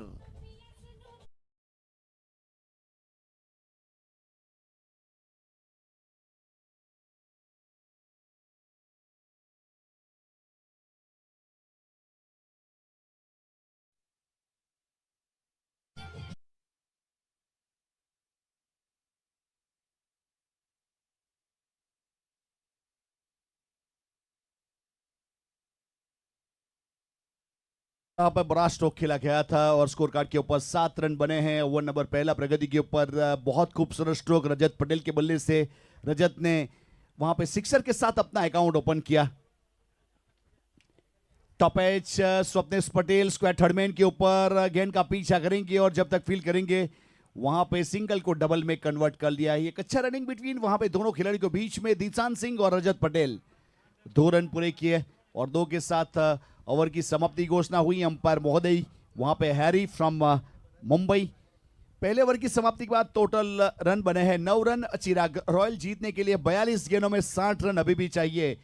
यहाँ पर बड़ा स्ट्रोक खेला गया था और स्कोर कार्ड के ऊपर 7 रन बने हैं। ओवर नंबर पहला प्रगति के ऊपर बहुत खूबसूरत स्ट्रोक रजत पटेल के बल्ले से, रजत ने वहां पे सिक्सर के साथ अपना अकाउंट ओपन किया। Top edge Swapnesh Patel square third man के ऊपर गेंद का पीछा करेंगे और जब तक फील करेंगे वहां पे सिंगल को डबल में कन्वर्ट कर लिया है। एक अच्छा रनिंग बिटवीन वहां पे दोनों खिलाड़ियों के बीच में, दीक्षांत सिंह और रजत पटेल 2 रन पूरे किए और 2 के साथ ओवर की समाप्ति घोषणा हुई। अंपायर महोदय वहां पे हैरी फ्रॉम मुंबई। पहले ओवर की समाप्ति के बाद टोटल रन बने हैं 9 रन। चिराग रॉयल जीतने के लिए 42 गेंदों में 60 रन अभी भी चाहिए।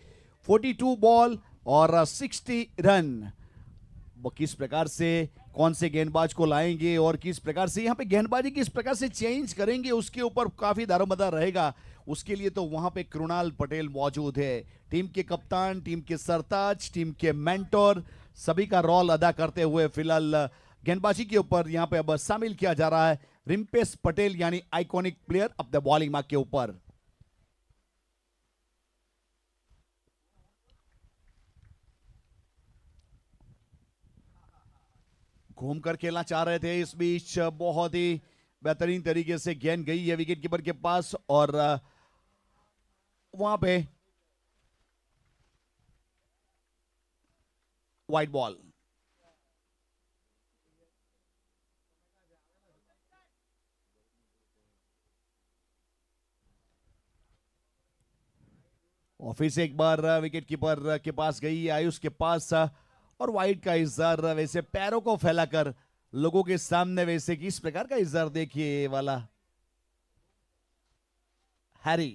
42 बॉल और 60 रन। वो किस प्रकार से कौन से गेंदबाज को लाएंगे और किस प्रकार से यहाँ पे गेंदबाजी किस प्रकार से चेंज करेंगे उसके ऊपर काफी दारोमदार रहेगा। उसके लिए तो वहां पे कृणाल पटेल मौजूद है, टीम के कप्तान, टीम के सरताज, टीम के मेंटोर, सभी का रोल अदा करते हुए फिलहाल गेंदबाजी के ऊपर यहां पे अब शामिल किया जा रहा है रिम्पेश पटेल यानी आइकॉनिक प्लेयर अपने बॉलिंग मार्क के ऊपर। घूमकर खेलना चाह रहे थे, इस बीच बहुत ही बेहतरीन तरीके से गेंद गई है विकेट कीपर के पास और वहां पे वाइड बॉल। और फिर से एक बार विकेट कीपर के पास गई, आयुष के पास और वाइड का इजहार वैसे पैरों को फैलाकर लोगों के सामने, वैसे किस प्रकार का इजहार देखिए ये वाला हैरी।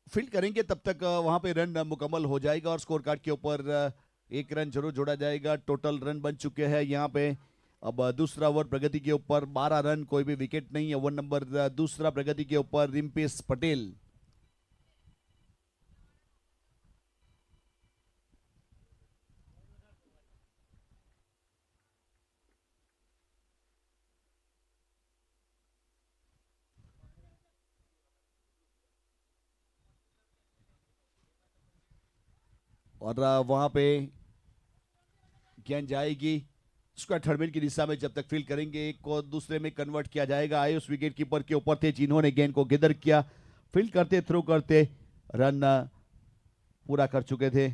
फील्ड करेंगे तब तक वहां पे रन मुकम्मल हो जाएगा और स्कोर कार्ड के ऊपर 1 रन जरूर जोड़ा जाएगा। टोटल रन बन चुके हैं यहाँ पे। अब दूसरा ओवर प्रगति के ऊपर 12 रन, कोई भी विकेट नहीं है। ओवर नंबर दूसरा प्रगति के ऊपर रिम्पेश पटेल। और वहां पे गेंद जाएगी स्क्वायर थर्डमैन की दिशा में, जब तक फील्ड करेंगे एक को दूसरे में कन्वर्ट किया जाएगा। आयुष विकेट कीपर के ऊपर थे जिन्होंने गेंद को गिदर किया, फील्ड करते थ्रो करते रन पूरा कर चुके थे।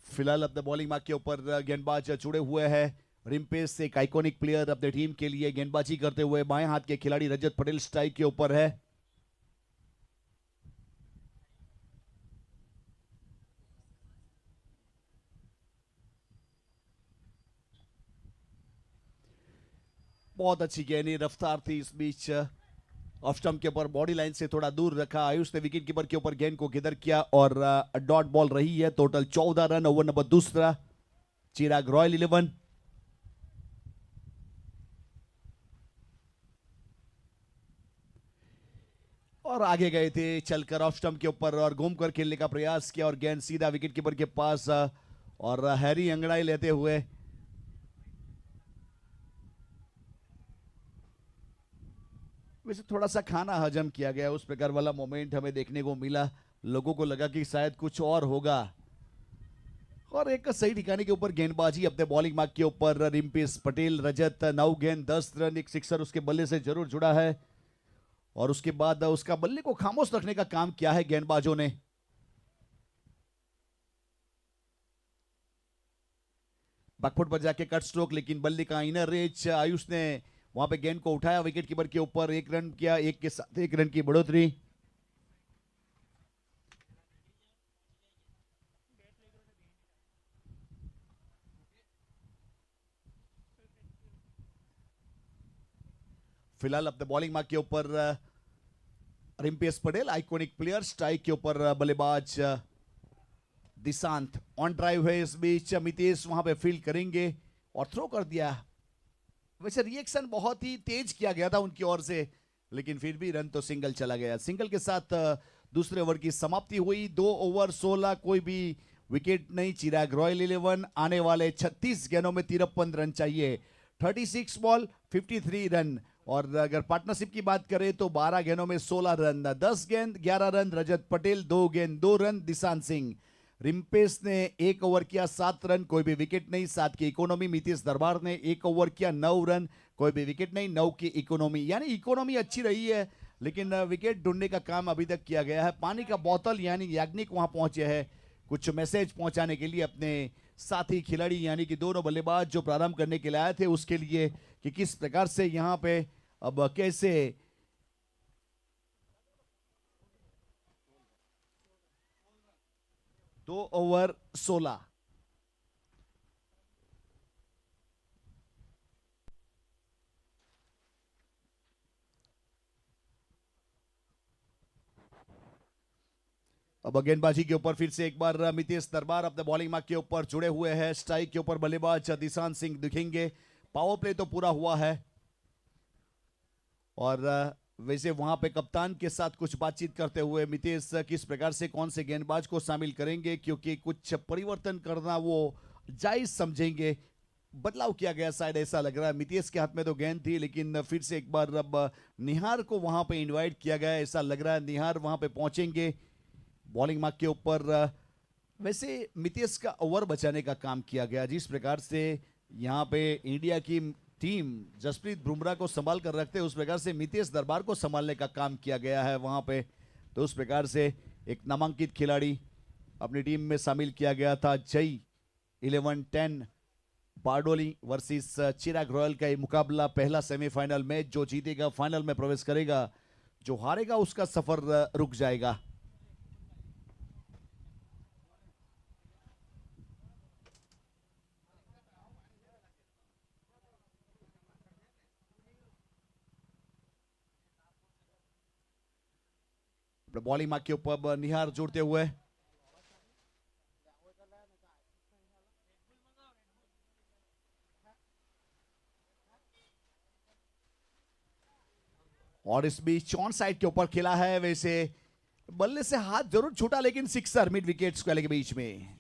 फिलहाल अपने बॉलिंग मार्क के ऊपर गेंदबाज जुड़े हुए हैं। रिम्पेश एक आइकॉनिक प्लेयर अपने टीम के लिए गेंदबाजी करते हुए, बाएं हाथ के खिलाड़ी रजत पटेल स्ट्राइक के ऊपर है। बहुत अच्छी गेंद, रफ्तार थी इस बीच। ऑफ स्टंप के ऊपर बॉडी लाइन से थोड़ा दूर रखा आयुष ने विकेट कीपर के ऊपर गेंद को गिदर किया और डॉट बॉल रही है। Total 14 run. ओवर नंबर दूसरा चिराग रॉयल 11। और आगे गए थे चलकर ऑफ स्टंप के ऊपर और घूमकर खेलने का प्रयास किया और गेंद सीधा विकेट कीपर के पास और हैरी अंगड़ाई लेते हुए वैसे थोड़ा सा खाना हजम किया गया, उस प्रकार वाला मोमेंट हमें देखने को मिला। लोगों को लगा कि शायद कुछ और होगा और एक सही ठिकाने के ऊपर गेंदबाजी अपने बॉलिंग मार्क के ऊपर रिम्पेश पटेल। रजत 9 गेंद 10 रन, एक सिक्सर उसके बल्ले से जरूर जुड़ा है और उसके बाद उसका बल्ले को खामोश रखने का काम किया है गेंदबाजों ने। बैकफुट पर जाके कट स्ट्रोक, लेकिन बल्ले का इनर रेच आयुष ने वहां पे गेंद को उठाया विकेट कीपर के ऊपर, 1 रन किया, एक के साथ 1 रन की बढ़ोतरी। फिलहाल अपने बॉलिंग मार्क के ऊपर रिम्पेश पटेल आइकॉनिक प्लेयर, स्ट्राइक के ऊपर बल्लेबाज दिशांत। ऑन ड्राइव है इस बीच, मितेश वहां पे फील्ड करेंगे और थ्रो कर दिया। वैसे रिएक्शन बहुत ही तेज किया गया था उनकी ओर से, लेकिन फिर भी रन तो सिंगल चला गया। सिंगल के साथ दूसरे ओवर की समाप्ति हुई। 2 ओवर 16, कोई भी विकेट नहीं। चिराग रॉयल 11 आने वाले 36 गेंदों में 53 रन चाहिए। 36 बॉल 53 रन। और अगर पार्टनरशिप की बात करें तो 12 गेंदों में 16 रन, 10 गेंद 11 रन रजत पटेल, 2 गेंद 2 रन दिशांत सिंह। रिम्पेश ने 1 ओवर किया 7 रन, कोई भी विकेट नहीं, 7 की इकोनॉमी। मितेश दरबार ने 1 ओवर किया 9 रन, कोई भी विकेट नहीं, 9 की इकोनॉमी। यानी इकोनॉमी अच्छी रही है, लेकिन विकेट ढूंढने का काम अभी तक किया गया है। पानी का बोतल यानी याग्निक वहां पहुंचे हैं कुछ मैसेज पहुंचाने के लिए अपने साथी खिलाड़ी यानी कि दोनों बल्लेबाज जो प्रारंभ करने के लिए आए थे उसके लिए, कि किस प्रकार से यहां पे अब कैसे 2 ओवर 16। अब गेंदबाजी के ऊपर फिर से एक बार मितेश दरबार अपने बॉलिंग मार्क के ऊपर जुड़े हुए हैं। स्ट्राइक के ऊपर बल्लेबाज दिशांत सिंह दिखेंगे। पावर प्ले तो पूरा हुआ है और वैसे वहां पे कप्तान के साथ कुछ बातचीत करते हुए मितेश किस प्रकार से कौन से गेंदबाज को शामिल करेंगे, क्योंकि कुछ परिवर्तन करना वो जायज समझेंगे। बदलाव किया गया शायद, ऐसा लग रहा है। मितेश के हाथ में तो गेंद थी, लेकिन फिर से एक बार अब निहार को वहां पे इनवाइट किया गया, ऐसा लग रहा है। निहार वहां पे पहुंचेंगे बॉलिंग मार्क के ऊपर। वैसे मितेश का ओवर बचाने का काम किया गया, जिस प्रकार से यहाँ पे इंडिया की टीम जसप्रीत बुमराह को संभाल कर रखते उस प्रकार से मितेश दरबार को संभालने का काम किया गया है वहां पे। तो उस प्रकार से एक नामांकित खिलाड़ी अपनी टीम में शामिल किया गया था। जय 11-10 बारडोली वर्सेस चिराग रॉयल का ये मुकाबला, पहला सेमीफाइनल मैच। जो जीतेगा फाइनल में प्रवेश करेगा, जो हारेगा उसका सफर रुक जाएगा। बॉलिंग मार्क के ऊपर निहार जुड़ते हुए, और इस बीच ऑन साइड के ऊपर खेला है। वैसे बल्ले से हाथ जरूर छूटा, लेकिन सिक्सर मिड विकेट स्क्वायर के बीच में।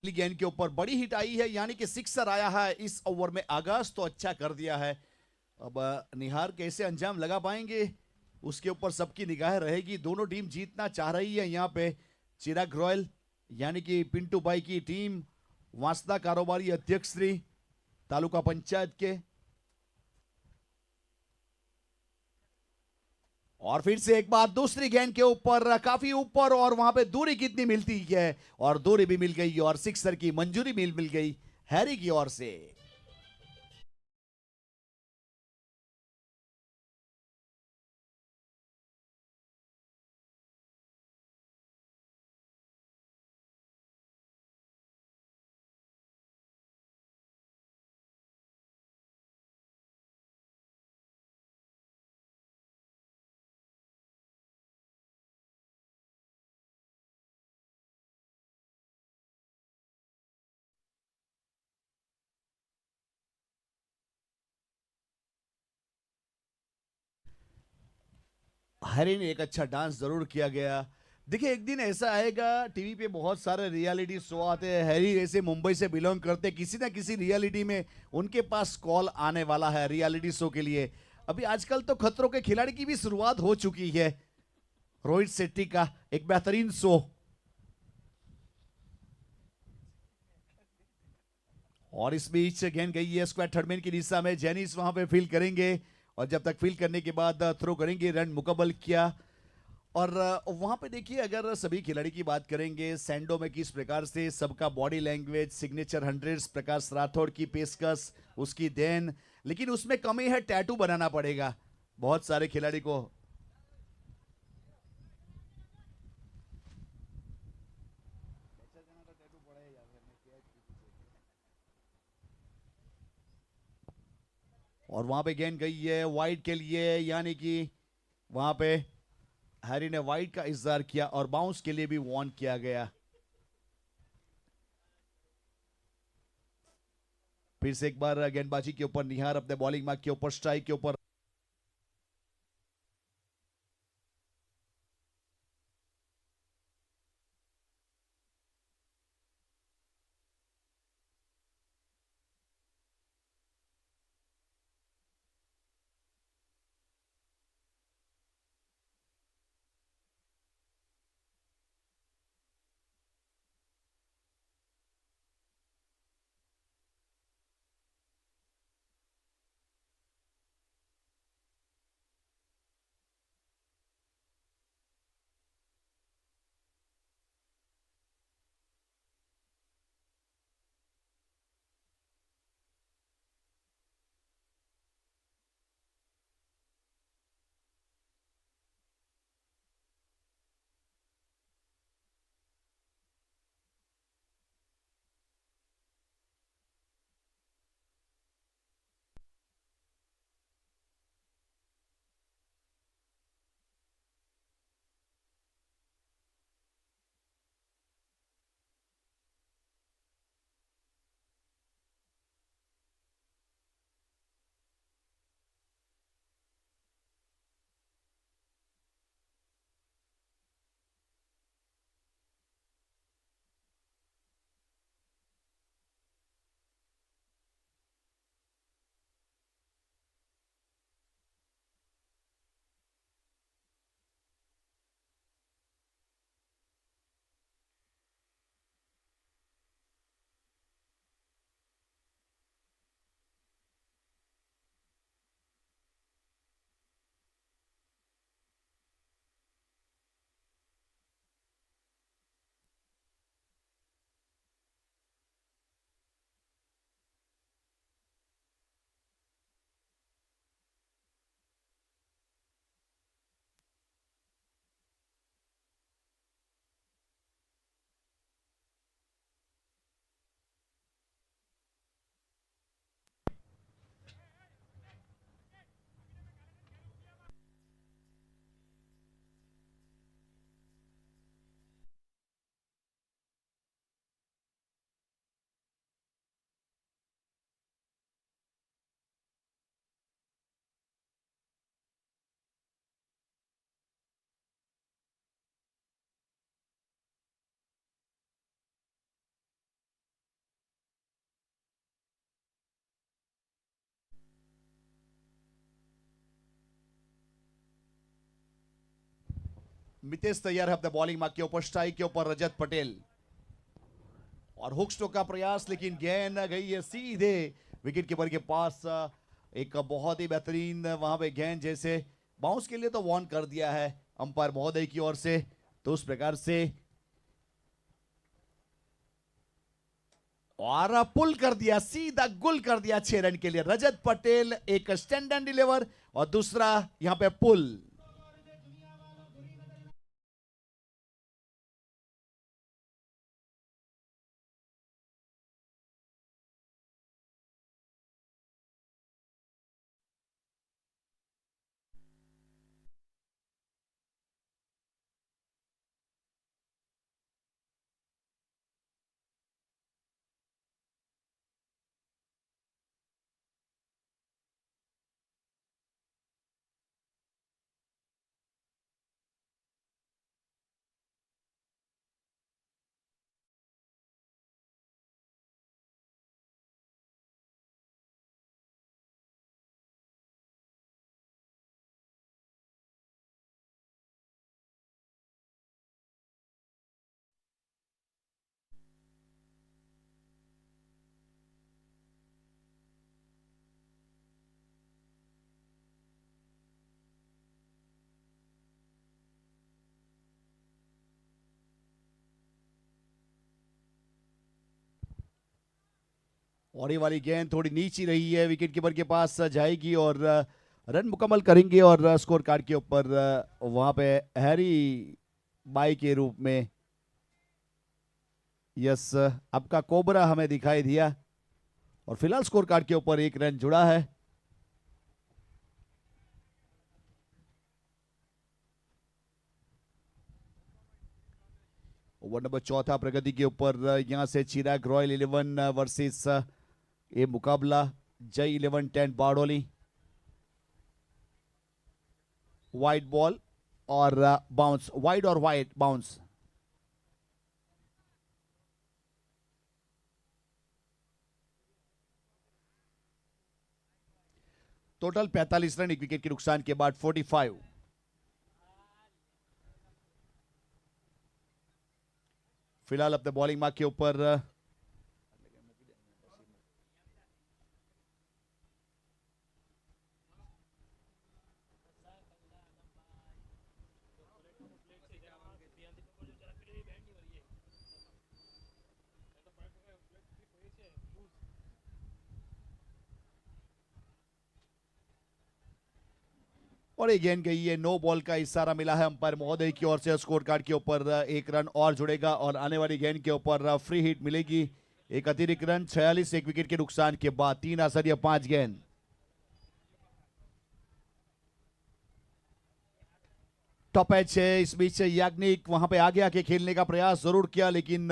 गेंद के ऊपर बड़ी हिट आई है, यानी कि सिक्सर आया है इस ओवर में। आगाज तो अच्छा कर दिया है। अब निहार कैसे अंजाम लगा पाएंगे उसके ऊपर सबकी निगाह रहेगी। दोनों टीम जीतना चाह रही है यहाँ पे। चिराग रॉयल यानी कि पिंटू भाई की टीम, वांसदा कारोबारी अध्यक्ष श्री तालुका पंचायत के। और फिर से एक बार दूसरी गेंद के ऊपर काफी ऊपर, और वहां पे दूरी कितनी मिलती है, और दूरी भी मिल गई और सिक्सर की मंजूरी मिल गई हैरी की ओर से। हैरी ने एक अच्छा डांस जरूर किया गया। देखिए एक दिन ऐसा आएगा, टीवी पे बहुत सारे रियलिटी शो आते हैं, हैरी ऐसे मुंबई से बिलोंग करते, किसी ना किसी रियलिटी में उनके पास कॉल आने वाला है रियलिटी शो के लिए। अभी आजकल तो खतरों के खिलाड़ी की भी शुरुआत हो चुकी है, रोहित शेट्टी का एक बेहतरीन शो। और इस बीच गेंद गई है स्क्वायर थर्ड मैन की दिशा में, जेनिस वहां पे फील करेंगे और जब तक फील करने के बाद थ्रो करेंगे, रन मुकम्मल किया। और वहां पे देखिए अगर सभी खिलाड़ी की बात करेंगे, सैंडो में किस प्रकार से सबका बॉडी लैंग्वेज, सिग्नेचर हंड्रेड्स, प्रकाश राठौड़ की पेशकश, उसकी देन, लेकिन उसमें कमी है, टैटू बनाना पड़ेगा बहुत सारे खिलाड़ी को। और वहां पे गेंद गई है वाइड के लिए, यानी कि वहां पे हैरी ने वाइड का इजहार किया और बाउंस के लिए भी वार्न किया गया। फिर से एक बार गेंदबाजी के ऊपर निहार, अपने बॉलिंग मार्क के ऊपर, स्ट्राइक के ऊपर। मितेश तैयार है अपने बॉलिंग मार्क के ऊपर, स्ट्राइक के ऊपर रजत पटेल, और हुक स्ट्रोक का प्रयास, लेकिन गेंद गई है सीधे विकेट कीपर के पास। एक बहुत ही बेहतरीन वहां पे गेंद, जैसे बाउंस के लिए तो वार्न कर दिया है अंपायर महोदय की ओर से, तो उस प्रकार से और पुल कर दिया, सीधा गुल कर दिया 6 रन के लिए रजत पटेल। एक स्टैंड एंड डिलीवर और दूसरा यहां पे पुल। और ये वाली गेंद थोड़ी नीची रही है, विकेट कीपर के पास जाएगी और रन मुकम्मल करेंगे और स्कोर कार्ड के ऊपर वहां पे हैरी बाई के रूप में यस आपका कोबरा हमें दिखाई दिया और फिलहाल स्कोर कार्ड के ऊपर 1 रन जुड़ा है। ओवर नंबर 4 प्रगति के ऊपर यहां से चिराग रॉयल 11 वर्सेस ये मुकाबला जय 11-10 बारडोली। वाइड बॉल और बाउंस, वाइड और wide bounce. Total 45 run, 1 wicket के नुकसान के बाद 45। फिलहाल अपने बॉलिंग मार्क के ऊपर और ये गेंद गई है, नो बॉल का इशारा मिला है अंपायर महोदय की ओर से। स्कोर कार्ड के ऊपर 1 रन और जुड़ेगा और आने वाली गेंद के ऊपर फ्री हिट मिलेगी, एक अतिरिक्त रन। 46 1 विकेट के नुकसान के बाद 3 आसरिया 5 गेंद। टॉप एच है, इस बीच याग्निक वहां पे आगे आके खेलने का प्रयास जरूर किया लेकिन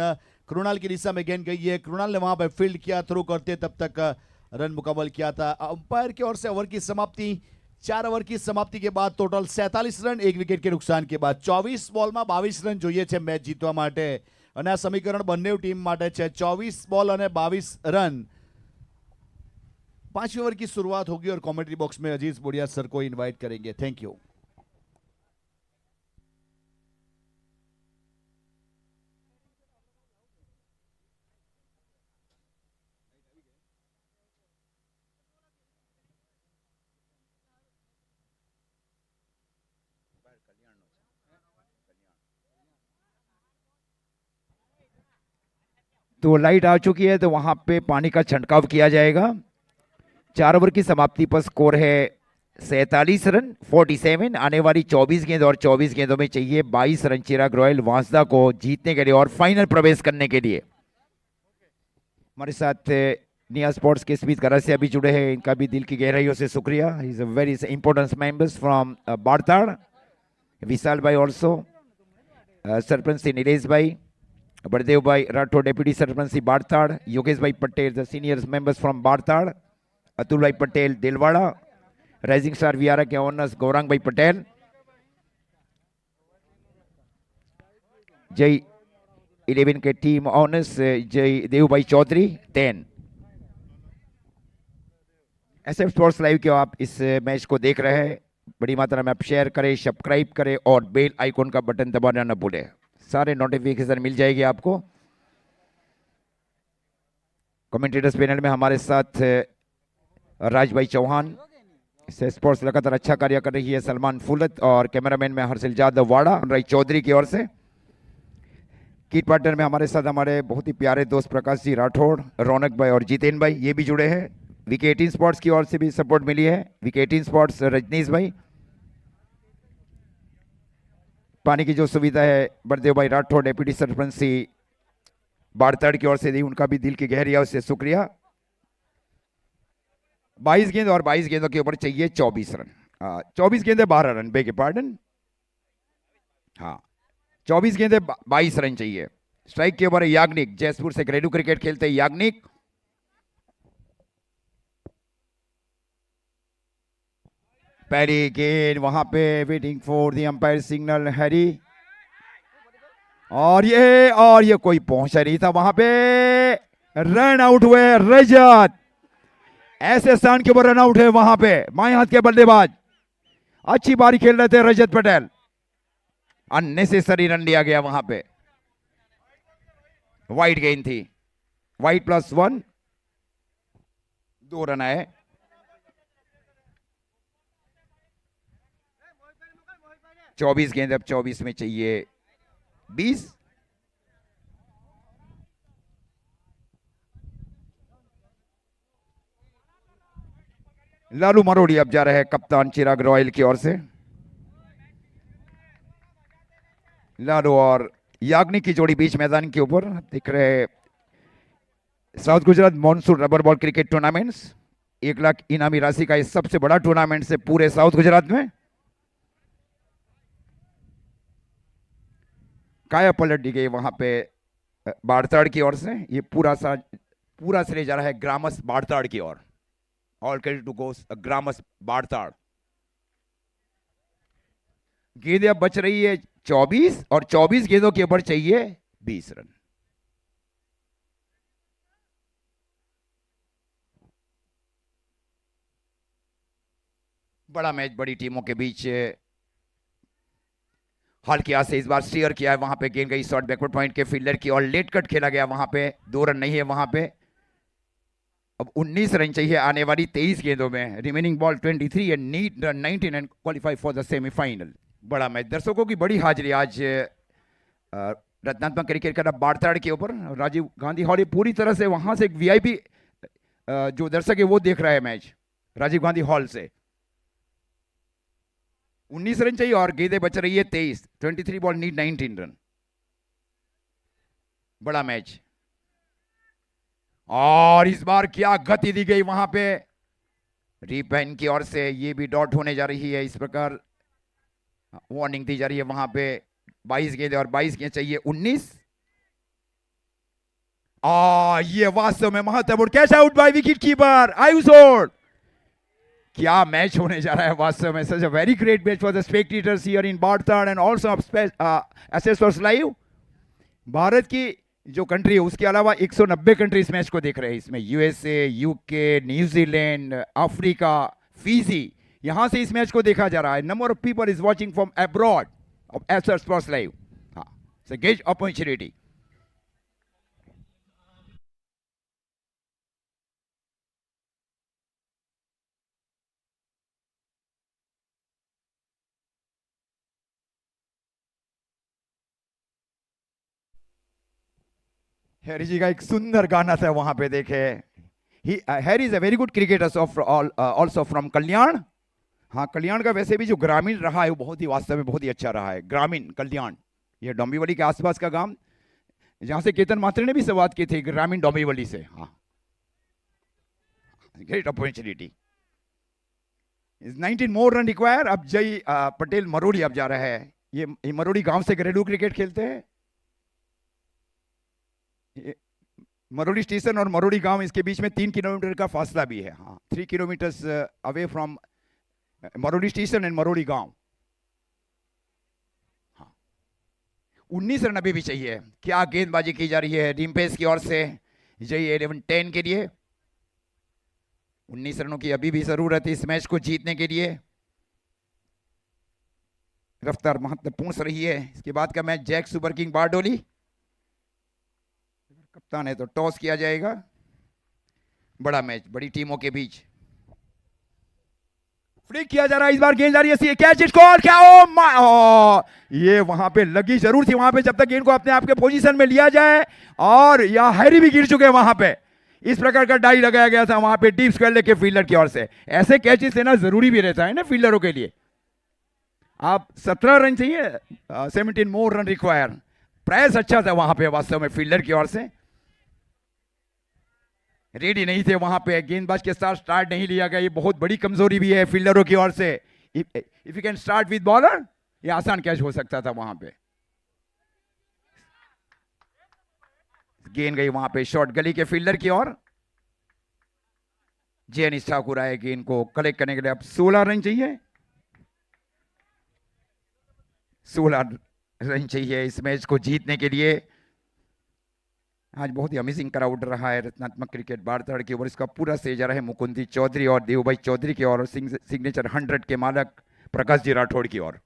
कृणाल की दिशा में गेंद गई है। कृणाल ने वहां पे फील्ड किया, थ्रो करते तब तक रन मुकम्मल किया था। अंपायर की ओर से ओवर की समाप्ति, 4 ओवर की समाप्ति के बाद टोटल 47 रन, 1 विकेट के नुकसान के बाद 24 બોલમાં 22 રન જોઈએ છે મેચ જીતવા માટે અને આ સમીકરણ બંને ટીમ માટે છે। 24 બોલ અને 22 રન। 5वीं ओवर की शुरुआत होगी और कमेंट्री बॉक्स में अजीज बोडिया सर को इनवाइट करेंगे। Thank you. तो लाइट आ चुकी है तो वहां पे पानी का छिड़काव किया जाएगा। 4 ओवर की समाप्ति पर स्कोर है 47 रन 47। आने वाली 24 गेंद और 24 गेंदों में चाहिए 22 रन चिराग रॉयल वांसदा को जीतने के लिए और फाइनल प्रवेश करने के लिए। हमारे साथ निया स्पोर्ट्स के स्पीच करासिया भी जुड़े हैं, इनका भी दिल की गहराइयों से शुक्रिया। He is a very important members from Badtad. Vishal bhai also, sarpanch Shri Nilesh bhai, Baddev bhai Rathore deputy sarpanch Shri Badtad, Yogesh bhai Patel the senior members from Badtad, Atul bhai Patel Dilwada, Rising Star Vyara के ओनर्स गौरांग भाई पटेल, जय 11 के टीम ओनर्स जय देव भाई चौधरी 10। एसएफ स्पोर्ट्स लाइव के आप इस मैच को देख रहे हैं, बड़ी मात्रा में आप शेयर करें, सब्सक्राइब करें और बेल आइकॉन का बटन दबाना न भूलें, सारे नोटिफिकेशन मिल जाएगी आपको। कमेंटेटर्स पैनल में हमारे साथ राज भाई चौहान, स्पोर्ट्स लगातार अच्छा कार्य कर रही है, सलमान फुलत, और कैमरामैन में हर्षिल यादव वाड़ा राय चौधरी की ओर से। किट पार्टनर में हमारे साथ हमारे बहुत ही प्यारे दोस्त प्रकाश जी राठौड़, रौनक भाई और जितेन भाई, ये भी जुड़े हैं। विकेट स्पोर्ट्स की ओर से भी सपोर्ट मिली है, विकेट स्पोर्ट्स रजनीश भाई। पानी की जो सुविधा है बड़देव भाई राठौड़ डेप्यूटी सरपंच श्री बाड़ताड़ की ओर से दी, उनका भी दिल की गहराइयों से शुक्रिया। 22 गेंद और 22 गेंदों के ऊपर चाहिए 24 रन। 24 गेंदे 12 रन, बेग पार्डन, हाँ 24 गेंदे 22 रन चाहिए। स्ट्राइक के ऊपर याग्निक, जयपुर से घरेलू क्रिकेट खेलते हैं याग्निक। पहली गेंद वहां पे waiting for the umpire signal Harry, और ये कोई पहुंचा नहीं था वहां पे, रन आउट हुए रजत। ऐसे स्थान के ऊपर रन आउट है वहां पे, बाएं हाथ के बल्लेबाज अच्छी बारी खेल रहे थे रजत पटेल, अननेसेसरी रन लिया गया वहां पे। वाइड गेंद थी, वाइड +1, 2 रन आए। चौबीस गेंद, अब 24 में चाहिए 20। लालू मरोड़ी अब जा रहे हैं कप्तान चिराग रॉयल की ओर से। लालू और याग्निक की जोड़ी बीच मैदान के ऊपर दिख रहे। South Gujarat monsoon rubber ball cricket tournaments 1 lakh इनामी राशि का इस सबसे बड़ा टूर्नामेंट से पूरे साउथ गुजरात में। काया पलट दी गई वहां पे बाड़ताड़ की ओर से। ये पूरा श्रेय जा रहा है ग्रामस बाड़ताड़ की ओर। ऑल क्रेडिट टू गोस ग्रामस बाड़ताड़। गेंदें अब बच रही है 24 और 24 गेंदों के ऊपर चाहिए 20 रन। बड़ा मैच बड़ी टीमों के बीच। हाल किया से इस बार स्टीयर किया है वहां पे। गेंद गई शॉर्ट बैकवर्ड पॉइंट के फील्डर की और लेट कट खेला गया वहां पे। 2 रन नहीं है वहां पे। अब 19 रन चाहिए आने वाली 23 गेंदों में। Remaining ball 23 and need 19 and qualify for the semifinal. बड़ा मैच, दर्शकों की बड़ी हाजिरी आज रत्नात्मक क्रिकेट क्लब बाड़ताड़ के ऊपर। राजीव गांधी हॉल पूरी तरह से वहां से एक वीआईपी जो दर्शक है वो देख रहा है मैच राजीव गांधी हॉल से। 19 रन चाहिए और गेंदें बच रही है 23। 23 बॉल नीड 19 रन। बड़ा मैच और इस बार क्या गति दी गई वहां पे रीपैन की ओर से। ये भी डॉट होने जा रही है। इस प्रकार वार्निंग दी जा रही है वहां पे। 22 गेंदें और 22 गेंद चाहिए 19। ये वास्तव में महत्वपूर्ण catch out by wicket keeper Ayush Od. क्या मैच होने जा रहा है वास्तव में। Such a very great match for the spectators here in Badtad and also Acers live. Bharat की जो कंट्री है उसके अलावा 190 कंट्री इस मैच को देख रहे हैं। इसमें USA, UK, New Zealand, Africa, Fiji, यहां से इस मैच को देखा जा रहा है। Number of people is watching from abroad of Acer Sports live. हाँ, it's a great opportunity. Harry ji का एक सुंदर गाना था वहां पे देखे। Harry is a very good cricketer of also from Kalyan. हाँ, कल्याण का वैसे भी जो ग्रामीण रहा है वो बहुत ही वास्तव में बहुत ही अच्छा रहा है। ग्रामीण कल्याण, ये डोंबिवली के आसपास का गांव जहां से केतन मात्रे ने भी शुरुआत की थी, ग्रामीण डोंबिवली से। हाँ, great opportunity. 19 more run require. अब जय पटेल मरोड़ी अब जा रहा है। ये मरोड़ी गांव से घरेलू क्रिकेट खेलते हैं। मरोड़ी स्टेशन और मरोड़ी गांव इसके बीच में 3 किलोमीटर का फासला भी है। हाँ, 3 kilometres away from Marodi station and Marodi गांव। हाँ, 19 रन अभी भी चाहिए। क्या गेंदबाजी की जा रही है रिम्पेस की ओर से जय 11-10 के लिए। 19 रनों की अभी भी जरूरत है इस मैच को जीतने के लिए। रफ्तार महत्वपूर्ण रही है। इसके बाद का match Jack super king Bardoli. कप्तान है तो टॉस किया जाएगा। बड़ा मैच बड़ी टीमों के बीच। फ्लिक किया जा रहा है इस बार। गेंद जा रही है, कैच इट कॉल। क्या ओ माय, ये वहां पे लगी जरूर थी वहां पे जब तक गेंद को अपने आप के पोजीशन में लिया जाए। और यह हैरी भी गिर चुके हैं वहां पे। इस प्रकार का डाई लगाया गया था वहां पे डीप स्क्वायर लेके फील्डर की ओर से। ऐसे कैचेस लेना जरूरी भी रहता है ना फील्डरों के लिए। आप 17 रन चाहिए, 17 मोर रन रिक्वायर। प्रयास अच्छा था वहां पे वास्तव में फील्डर की ओर से। रेडी नहीं थे वहां पे। गेंदबाज के साथ स्टार्ट नहीं लिया गया। ये बहुत बड़ी कमजोरी भी है फील्डरों की ओर से। If you can start with bowler, ये आसान कैच हो सकता था वहां पे। गेंद गई वहां पे शॉर्ट गली के फील्डर की ओर। जेनिस ठाकुर आए गेंद को कलेक्ट करने के लिए। अब 16 रन चाहिए। 16 रन चाहिए इस मैच को जीतने के लिए। आज बहुत ही अमेजिंग क्राउड रहा है रत्नात्मक क्रिकेट बाड़ताड़ के ऊपर। इसका पूरा श्रेय जा रहा है मुकुंदी चौधरी और देवभाई चौधरी की ओर और सिग्नेचर 100 के मालक प्रकाश जी राठौड़ की ओर।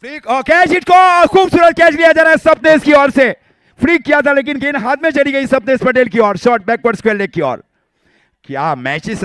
फ्लिक और कैच हिट को खूबसूरत कैच लिया जा रहा है सपनेश की ओर से। फ्लिक किया था लेकिन गेंद हाथ में चली गई सपनेश पटेल की ओर। शॉर्ट बैकवर्ड स्क्वायर लेग की ओर। क्या मैचेस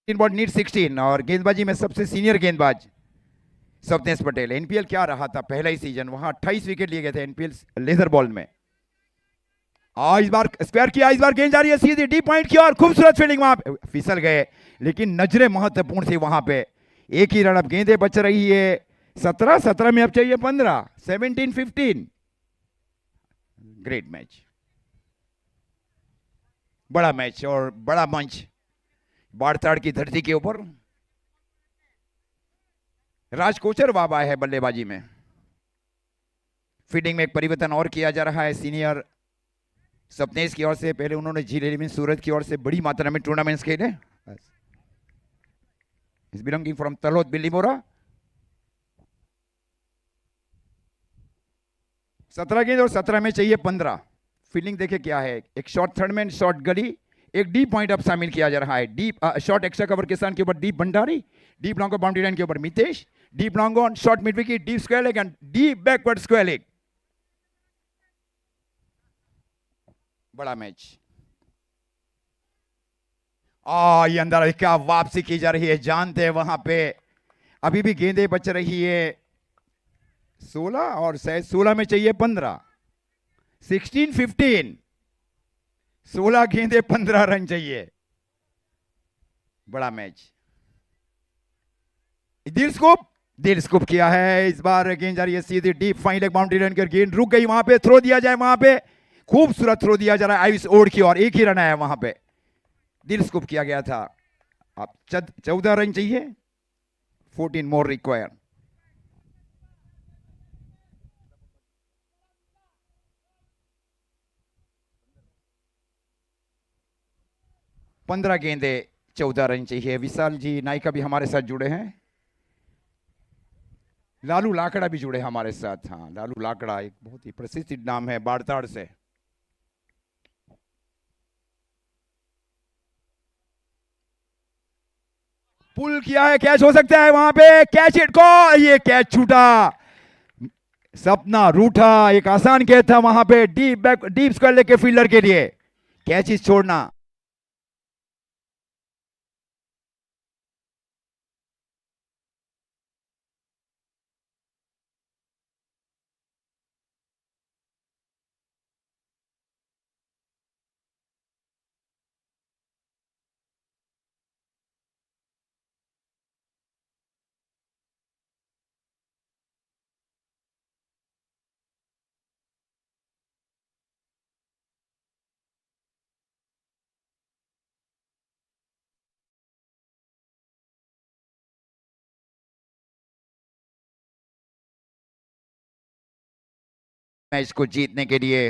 बॉल नीड 16 और गेंदबाजी में सबसे सीनियर गेंदबाज स्वप्नेश पटेल। एनपीएल क्या रहा था पहला ही सीजन, वहां 28 विकेट लिए गए थे एनपीएल लेजर बॉल में। इस बार स्क्वायर किया, इस बार गेंद जा रही है सीधी डीप पॉइंट की और खूबसूरत फील्डिंग, वहां पे फिसल गए लेकिन नजरें महत्वपूर्ण थी वहां पे। एक ही रन, अब गेंदें बच रही है 17 में अब चाहिए 15, 17-15। ग्रेट मैच, बड़ा मैच और बड़ा मंच बाड़ताड़ की धरती के ऊपर। राज कोचर बाबा है बल्लेबाजी में। फील्डिंग में एक परिवर्तन और किया जा रहा है सीनियर स्वप्नेश की ओर से। पहले उन्होंने झील सूरत की ओर से बड़ी मात्रा में टूर्नामेंट्स खेले। Is belonging from Talod Bilimora. 17 गेंद और 17 में चाहिए 15। फील्डिंग देखे क्या है, एक शॉर्ट थर्ड मैन, शॉर्ट गली, एक डीप पॉइंट अब शामिल किया जा रहा है। डीप शॉर्ट एक्स्ट्रा कवर के स्थान के ऊपर deep Bhandari, deep long boundary line के ऊपर Mitesh, deep long on short mid wicket, deep square leg and deep backward square leg. बड़ा मैच। ये अंदर क्या वापसी की जा रही है, जानते हैं वहां पे अभी भी गेंदें बच रही है 16 और 16 में चाहिए 15, 16-15। 16 गेंदें 15 रन चाहिए। बड़ा मैच। दिल स्कूप किया है, इस बार गेंद जा रही है सीधी deep fine leg boundary line कर, गेंद रुक गई वहां पे। थ्रो दिया जाए वहां पे, खूबसूरत थ्रो दिया जा रहा है आयुष ओढ़ की और एक ही रन आया वहां पे। दिल स्कूप किया गया था। अब 14 रन चाहिए, 14 मोर रिक्वायर। पंद्रह गेंदे 14 रन चाहिए। विशाल जी नायका भी हमारे साथ जुड़े हैं, लालू लाकड़ा भी जुड़े हमारे साथ। हाँ, लालू लाकड़ा एक बहुत ही प्रसिद्ध नाम है बाड़ताड़ से। पुल किया है, कैच हो सकता है वहां पे, कैच इट को, ये कैच छूटा, सपना रूठा। एक आसान कैच था वहां पे डीप स्क्वायर लेके फील्डर के लिए, कैच इस छोड़ना। मैच को जीतने के लिए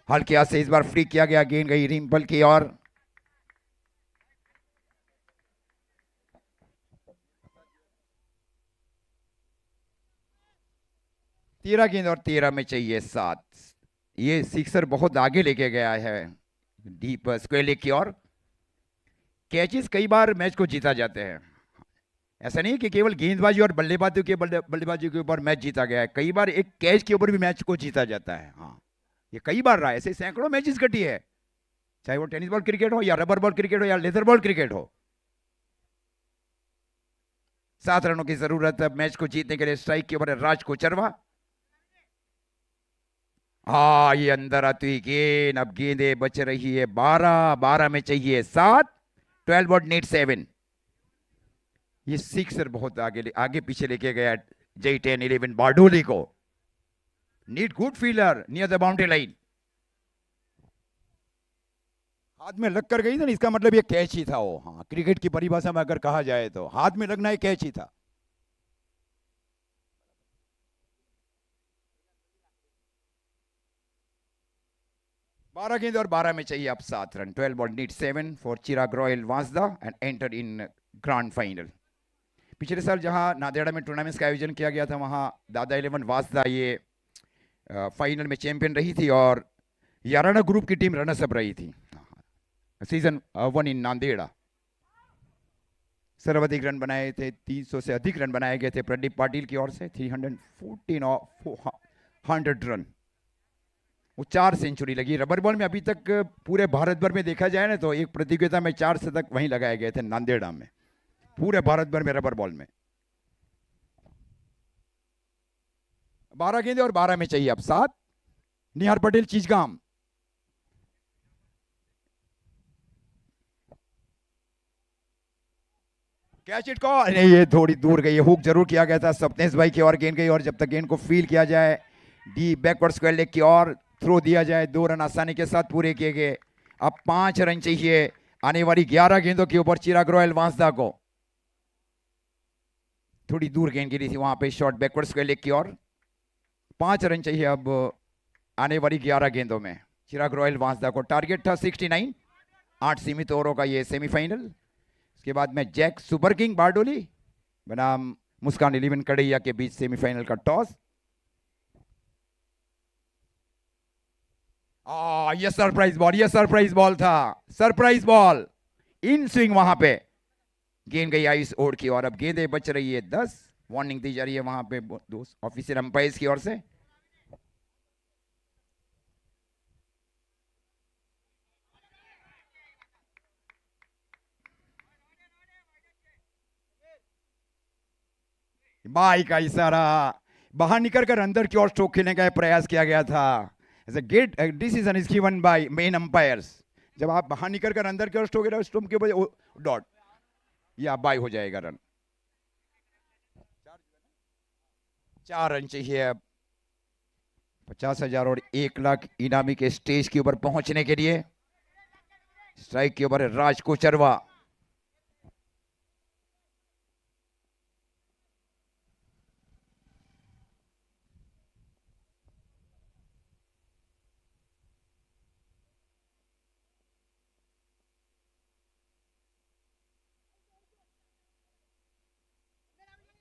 हल्के हाथ से इस बार फ्री किया गया, गेंद गई रिंपल की और 13 गेंद और 13 में चाहिए 7। ये सिक्सर बहुत आगे लेके गया है डीप स्क्वायर लेग की और। कैचेस कई बार मैच को जीता जाते हैं, ऐसा नहीं कि केवल गेंदबाजी और बल्लेबाजी के ऊपर मैच जीता गया है, कई बार एक कैच के ऊपर भी मैच को जीता जाता है। हाँ, ये कई बार रहा है, ऐसे सैकड़ों मैचेस घटी है, चाहे वो टेनिस बॉल क्रिकेट हो या रबर बॉल क्रिकेट हो या लेदर बॉल क्रिकेट हो। 7 रनों की जरूरत है मैच को जीतने के लिए। स्ट्राइक के ऊपर है राज कोचरवा। ये अंदर आती गेंद, अब गेंदें बच रही है 12 में चाहिए 7, 12 बॉल नीड 7। ये सिक्सर बहुत आगे पीछे लेके गया J 10-11 बारडोली को। Need good fielder near the boundary line. हाथ में लग कर गई था ना, इसका मतलब ये कैच ही था वो। हाँ, क्रिकेट की परिभाषा में अगर कहा जाए तो हाथ में लगना ही कैच ही था। बारह गेंद और 12 में चाहिए अब 7 run. 12 ball need 7 for Chirag royal Vansda and enter in grand final. पिछले साल जहां नांदेड़ा में टूर्नामेंट्स का आयोजन किया गया था, वहां दादा 11 वांसदा ये फाइनल में चैंपियन रही थी और याराना ग्रुप की टीम रनर्स अप रही थी सीजन 1 इन नांदेड़ा। सर्वाधिक रन बनाए थे, 300 से अधिक रन बनाए गए थे प्रदीप पाटिल की ओर से, 314 और 400 रन। वो 4 सेंचुरी लगी। रबर बॉल में अभी तक पूरे भारत भर में देखा जाए ना तो एक प्रतियोगिता में 4 शतक वहीं लगाए गए थे नांदेड़ में, पूरे भारत भर में रबर बॉल में। 12 गेंदे और 12 में चाहिए अब 7। निहार पटेल चीजगाम, कैच इट कॉल। नहीं, ये थोड़ी दूर गई है, हुक जरूर किया गया था। सपनेश भाई की ओर गेंद गई और जब तक गेंद को फील किया जाए डी बैकवर्ड स्क्वायर लेग की ओर थ्रो दिया जाए। 2 रन आसानी के साथ पूरे किए गए। अब 5 रन चाहिए आने वाली 11 गेंदों के ऊपर चिराग रॉयल वांसदा को। थोड़ी दूर गेंद गिरी थी वहां पे, शॉट बैकवर्ड स्क्वायर लेग की ओर। 5 रन चाहिए अब आने वाली 11 गेंदों में चिराग रॉयल वांसदा को। टारगेट था 69, 8 सीमित ओवरों का ये सेमीफाइनल। उसके बाद में जैक सुपर किंग बारडोली बनाम मुस्कान 11 कड़ैया के बीच सेमीफाइनल का टॉस। ये सरप्राइज बॉल, ये सरप्राइज बॉल था, सरप्राइज बॉल। इन स्विंग वहां पे गेंद गई आइस ओवर की और अब गेंदें बच रही है 10। वार्निंग दी जा रही है वहां पे दोस्त ऑफिसर अंपायर्स की ओर से। बाई का इशारा, बाहर निकलकर अंदर की ओर स्ट्रोक खेलने का प्रयास किया गया था। Get decision is given by main umpires. जब आप बाहर निकलकर अंदर की ओर स्ट्रोक के ऊपर डॉट या बाई हो जाएगा रन। 4 रन चाहिए अब 50,000 और 1 लाख इनामी के स्टेज के ऊपर पहुंचने के लिए। स्ट्राइक के ऊपर राज कोचरवा।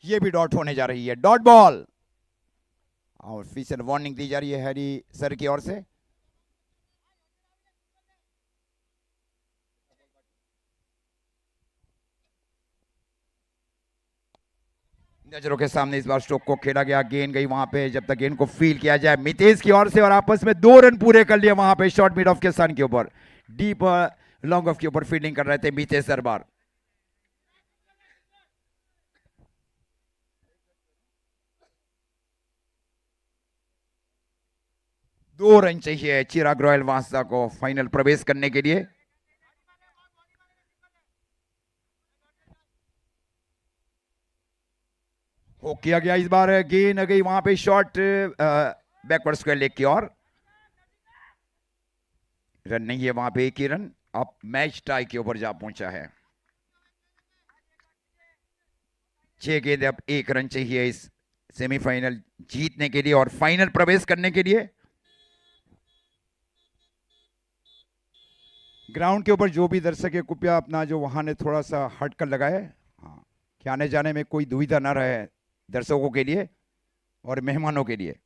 ये भी डॉट होने जा रही है, डॉट बॉल। और ऑफिशियल वार्निंग दी जा रही है हैरी सर की ओर से। नजरों के सामने इस बार स्ट्रोक को खेला गया, गेंद गई वहां पे जब तक गेंद को फील किया जाए मितेश की ओर से और आपस में 2 रन पूरे कर लिए वहां पे। शॉर्ट मिड ऑफ के सन के ऊपर, डीप लॉन्ग ऑफ के ऊपर फील्डिंग कर रहे थे मितेश दरबार। दो रन चाहिए चिराग रॉयल वांसदा को फाइनल प्रवेश करने के लिए। हो किया गया इस बार, गेंद गई वहां पे शॉट बैकवर्ड स्क्वायर लेग की ओर। रन नहीं है वहां पे, एक ही रन। अब मैच टाई के ऊपर जा पहुंचा है। 6 गेंद, अब 1 रन चाहिए इस सेमीफाइनल जीतने के लिए और फाइनल प्रवेश करने के लिए। ग्राउंड के ऊपर जो भी दर्शक है कृपया अपना जो वहां ने थोड़ा सा हट कर लगाए, हाँ, कि आने जाने में कोई दुविधा ना रहे दर्शकों के लिए और मेहमानों के लिए।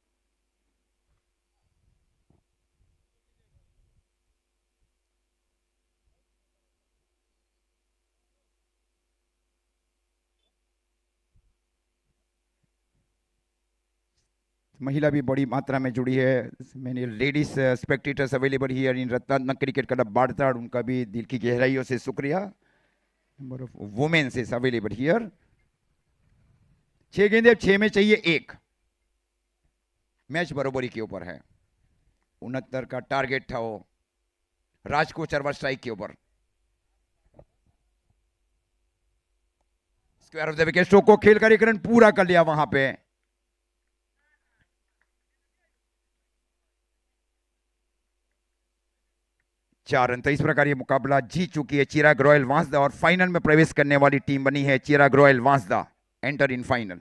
महिला भी बड़ी मात्रा में जुड़ी है। मैंने ladies spectators available here in Ratnatmak cricket club Badtad, उनका भी दिल की गहराइयों से शुक्रिया। Number of womens is available here. 6 गेंदे, 6 में चाहिए 1। मैच बरोबरी के ऊपर है। 69 का टारगेट था वो राजकोट चरवा स्ट्राइक के ऊपर। Square of the wicket stroke को खेलकर 1 रन पूरा कर लिया वहां पे। चार रन। तो इस प्रकार ये मुकाबला जीत चुकी है चिराग रॉयल वांसदा और फाइनल में प्रवेश करने वाली टीम बनी है Chirag royal Vansda. Enter in final.